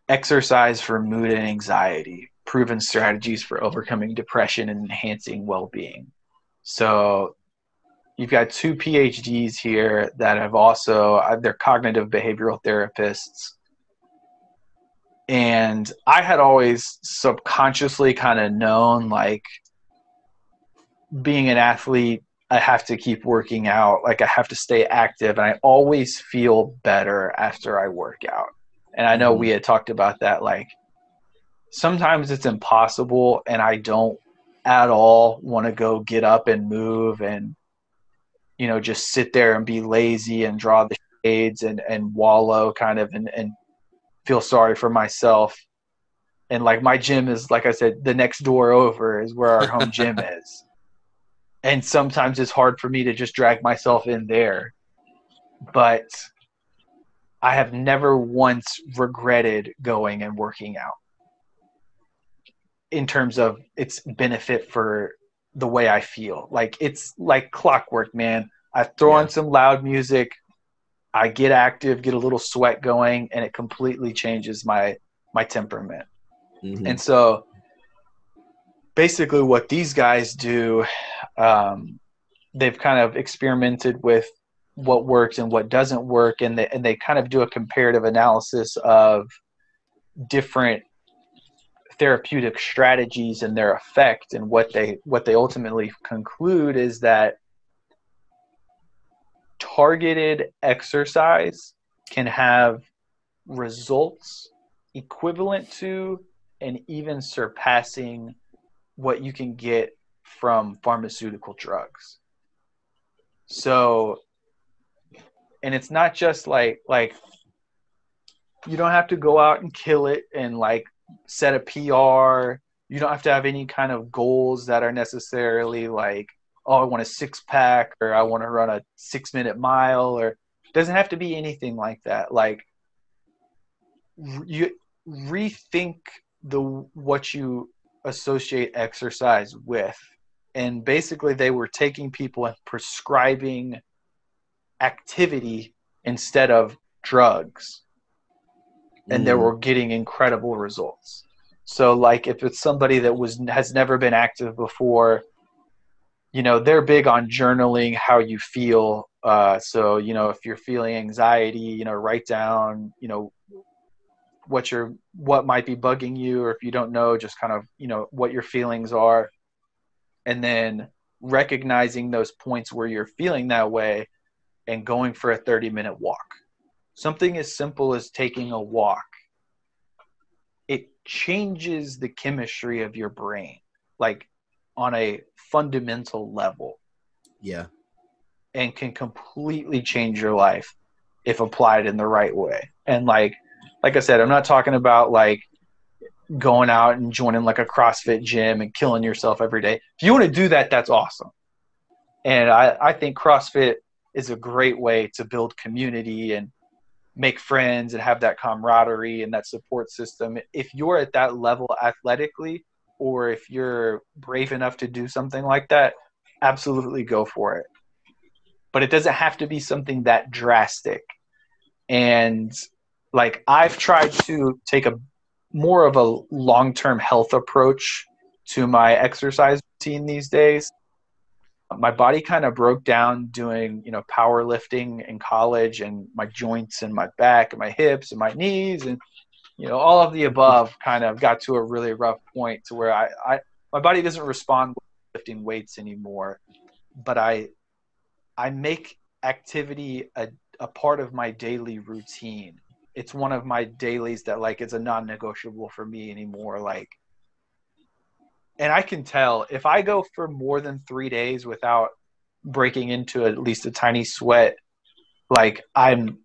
Exercise for Mood and Anxiety: Proven Strategies for Overcoming Depression and Enhancing Well-Being. So you've got two PhDs here that have also, they're cognitive behavioral therapists. And I had always subconsciously kind of known, like, being an athlete, I have to keep working out. Like, I have to stay active. And I always feel better after I work out. And I know Hmm. we had talked about that. Like, sometimes it's impossible, and I don't at all want to go get up and move and, you know, just sit there and be lazy and draw the shades and wallow kind of and feel sorry for myself. And like, my gym is, like I said, the next door over is where our home gym is. And sometimes it's hard for me to just drag myself in there. But I have never once regretted going and working out in terms of its benefit for the way I feel. Like, it's like clockwork, man. I throw Yeah. on some loud music, I get active, get a little sweat going, and it completely changes my temperament. Hmm. And so basically what these guys do, they've kind of experimented with what works and what doesn't work, and they kind of do a comparative analysis of different therapeutic strategies and their effect. And what they ultimately conclude is that targeted exercise can have results equivalent to and even surpassing what you can get from pharmaceutical drugs. So, and it's not just like you don't have to go out and kill it and like set a PR. You don't have to have any kind of goals that are necessarily like, oh, I want a six pack, or I want to run a 6 minute mile, or it doesn't have to be anything like that. Like, you rethink the what you associate exercise with. And basically they were taking people and prescribing activity instead of drugs, and they Mm. were getting incredible results. So like, if it's somebody that has never been active before, you know, they're big on journaling how you feel. So, you know, if you're feeling anxiety, you know, write down, you know, what might be bugging you, or if you don't know, just kind of, you know, what your feelings are, and then recognizing those points where you're feeling that way and going for a 30-minute walk. Something as simple as taking a walk, it changes the chemistry of your brain, like, on a fundamental level, Yeah. and can completely change your life if applied in the right way. And like I said, I'm not talking about like going out and joining like a CrossFit gym and killing yourself every day. If you want to do that, that's awesome. And I think CrossFit is a great way to build community and make friends and have that camaraderie and that support system. If you're at that level athletically, or if you're brave enough to do something like that, absolutely go for it. But it doesn't have to be something that drastic. And like, I've tried to take a more of a long-term health approach to my exercise routine these days. My body kind of broke down doing, you know, powerlifting in college, and my joints and my back and my hips and my knees and, you know, all of the above kind of got to a really rough point to where my body doesn't respond to lifting weights anymore. But I make activity a part of my daily routine. It's one of my dailies that, like, it's a non-negotiable for me anymore. Like, and I can tell if I go for more than 3 days without breaking into at least a tiny sweat, like, I'm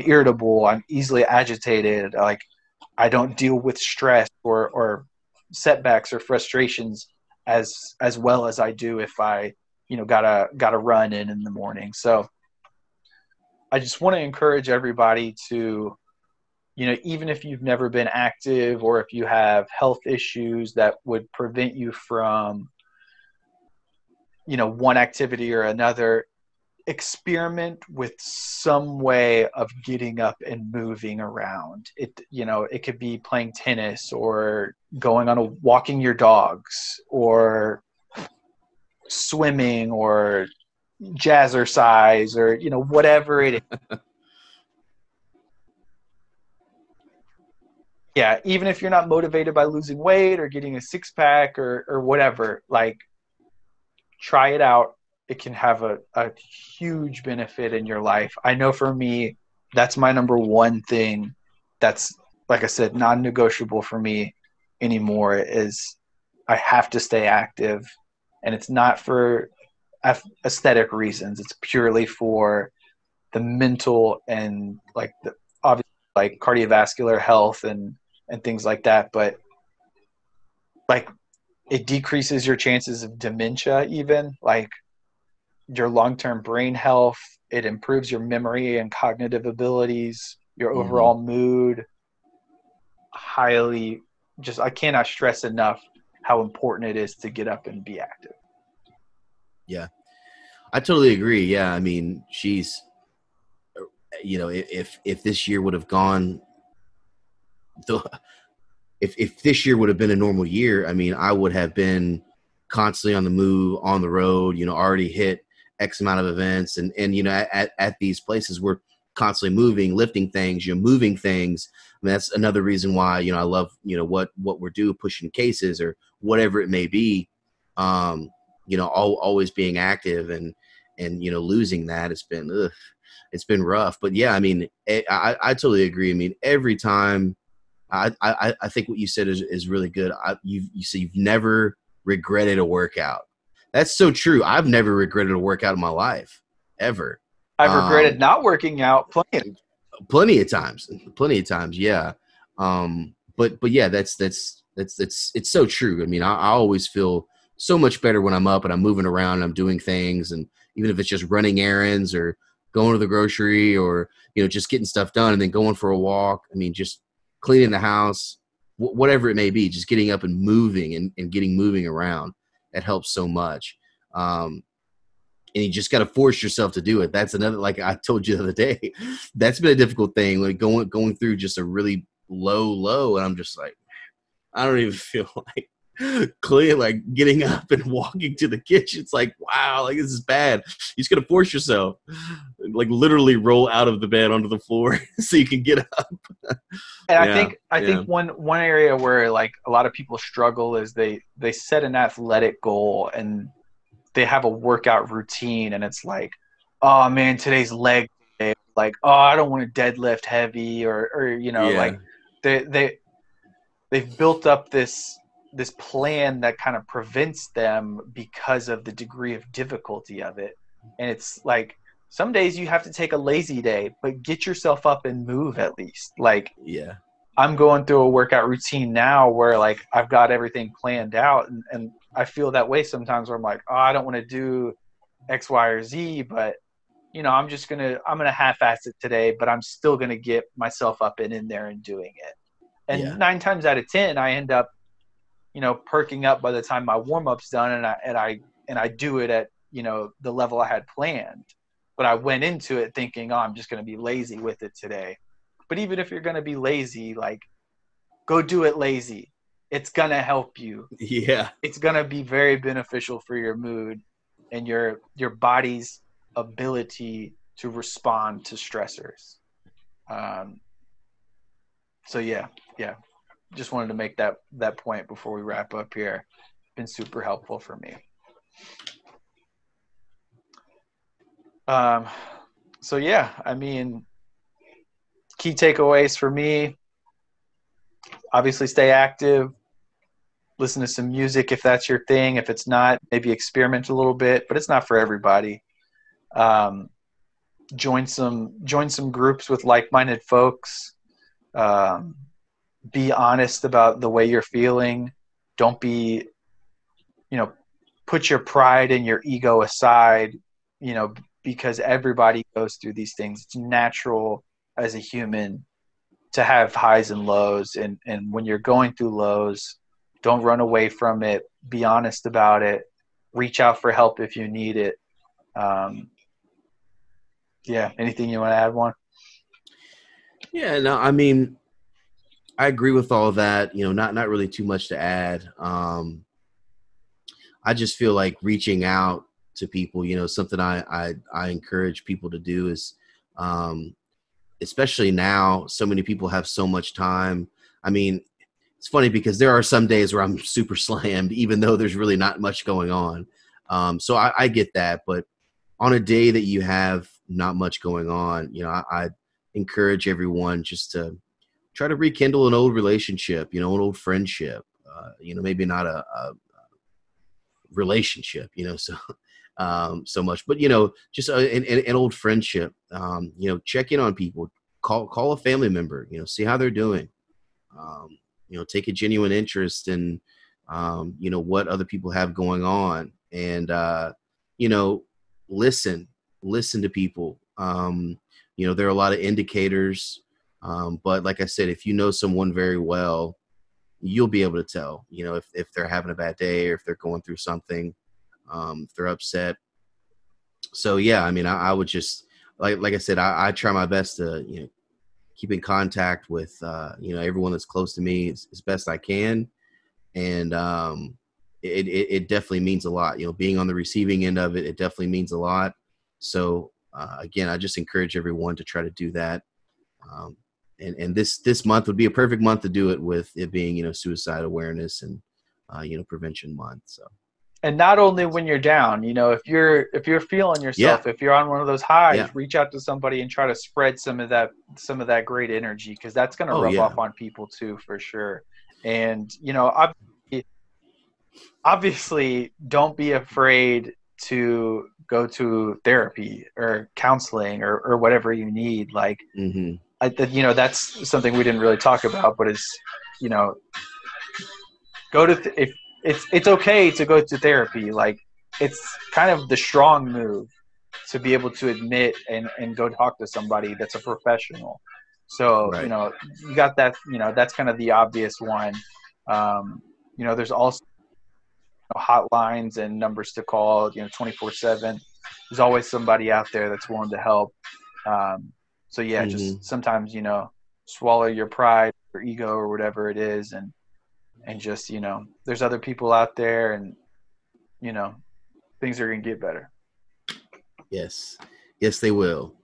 irritable, I'm easily agitated, like, I don't deal with stress or setbacks or frustrations as well as I do if I, you know, gotta run in the morning. So I just want to encourage everybody to, even if you've never been active or if you have health issues that would prevent you from, one activity or another, experiment with some way of getting up and moving around. It could be playing tennis or going on walking your dogs or swimming or jazzercise or, whatever it is. Yeah, even if you're not motivated by losing weight or getting a six pack or whatever, like try it out. It can have a huge benefit in your life. I know for me, that's my number one thing that's, like I said, non-negotiable for me anymore is I have to stay active. And it's not for aesthetic reasons. It's purely for the mental and like the obviously like cardiovascular health and things like that. But like it decreases your chances of dementia, even like your long-term brain health. It improves your memory and cognitive abilities, your Hmm. overall mood. Highly, just I cannot stress enough how important it is to get up and be active. Yeah, I totally agree. Yeah, I mean, she's, if this year would have gone, the if this year would have been a normal year, I mean, I would have been constantly on the move, on the road, already hit X amount of events. And at these places, we're constantly moving, lifting things, moving things. I mean, that's another reason why, I love, what we're doing, pushing cases or whatever it may be. Always being active and, losing that, it's been rough. But yeah, I mean, I totally agree. I mean, every time, I think what you said is really good. You say you've never regretted a workout. That's so true. I've never regretted a workout in my life, ever. I've regretted Um, not working out plenty. plenty of times, yeah. But yeah, it's so true. I mean, I always feel so much better when I'm up and I'm moving around and I'm doing things, and even if it's just running errands or going to the grocery or just getting stuff done and then going for a walk. I mean, just cleaning the house, whatever it may be, just getting up and moving and getting moving around. That helps so much. And you just got to force yourself to do it. That's another, like I told you the other day, that's been a difficult thing, like going through just a really low. And I'm just like, I don't even feel like clear, like getting up and walking to the kitchen. It's like, wow, like this is bad. You just got to force yourself, like literally roll out of the bed onto the floor so you can get up. And I Yeah. think I Yeah. think one area where like a lot of people struggle is they set an athletic goal and they have a workout routine and it's like, oh man, today's leg day. Like, oh, I don't want to deadlift heavy or Yeah. like they they've built up this plan that kind of prevents them because of the degree of difficulty of it. And it's like some days you have to take a lazy day, but get yourself up and move at least. Like Yeah. I'm going through a workout routine now where like I've got everything planned out and I feel that way sometimes where I'm like, oh, I don't want to do X, Y, or Z, but I'm gonna half-ass it today, but I'm still gonna get myself up and in there and doing it. And Yeah. 9 times out of 10, I end up, perking up by the time my warm-up's done and I do it at, the level I had planned. But I went into it thinking, oh, I'm just gonna be lazy with it today. But even if you're gonna be lazy, like go do it lazy. It's gonna help you. Yeah. It's gonna be very beneficial for your mood and your body's ability to respond to stressors. Um, so yeah, just wanted to make that point before we wrap up here. Been super helpful for me. Um, so yeah, I mean, key takeaways for me: obviously, stay active. Listen to some music if that's your thing. If it's not, maybe experiment a little bit, but it's not for everybody. Um, join some groups with like-minded folks. Um, be honest about the way you're feeling. Don't be, you know, put your pride and your ego aside. You know, because everybody goes through these things. It's natural as a human to have highs and lows. And when you're going through lows, don't run away from it. Be honest about it. Reach out for help if you need it. Yeah. Anything you want to add, Juan? Yeah, no, I mean, I agree with all of that. Not really too much to add. I just feel like reaching out to people, something I encourage people to do is, especially now, so many people have so much time. I mean, it's funny because there are some days where I'm super slammed, even though there's really not much going on. So I get that, but on a day that you have not much going on, I encourage everyone just to try to rekindle an old relationship, an old friendship, maybe not a relationship, so much, but, just an old friendship, check in on people, call a family member, see how they're doing, take a genuine interest in, what other people have going on, and, listen to people. There are a lot of indicators, but like I said, if you know someone very well, you'll be able to tell, if they're having a bad day or if they're going through something, if they're upset. So yeah, I mean, I would just, like I said, I try my best to, keep in contact with, everyone that's close to me as best I can. And, it definitely means a lot, being on the receiving end of it, it definitely means a lot. So, again, I just encourage everyone to try to do that. And this month would be a perfect month to do it, with it being, suicide awareness and, prevention month. So. And not only when you're down, if you're feeling Yeah. yourself, if you're on one of those highs, Yeah. reach out to somebody and try to spread some of that great energy, because that's going to Oh rub yeah. off on people too, for sure. And obviously don't be afraid to go to therapy or counseling or whatever you need. Like, Mm-hmm. that's something we didn't really talk about, but it's, go to if it's okay to go to therapy. Like, it's kind of the strong move to be able to admit and go talk to somebody that's a professional. So, Right. you got that, that's kind of the obvious one. There's also hotlines and numbers to call, 24/7. There's always somebody out there that's willing to help. So yeah, Mm-hmm. just sometimes, swallow your pride or ego or whatever it is, and just, there's other people out there, and, things are going to get better. Yes. Yes, they will.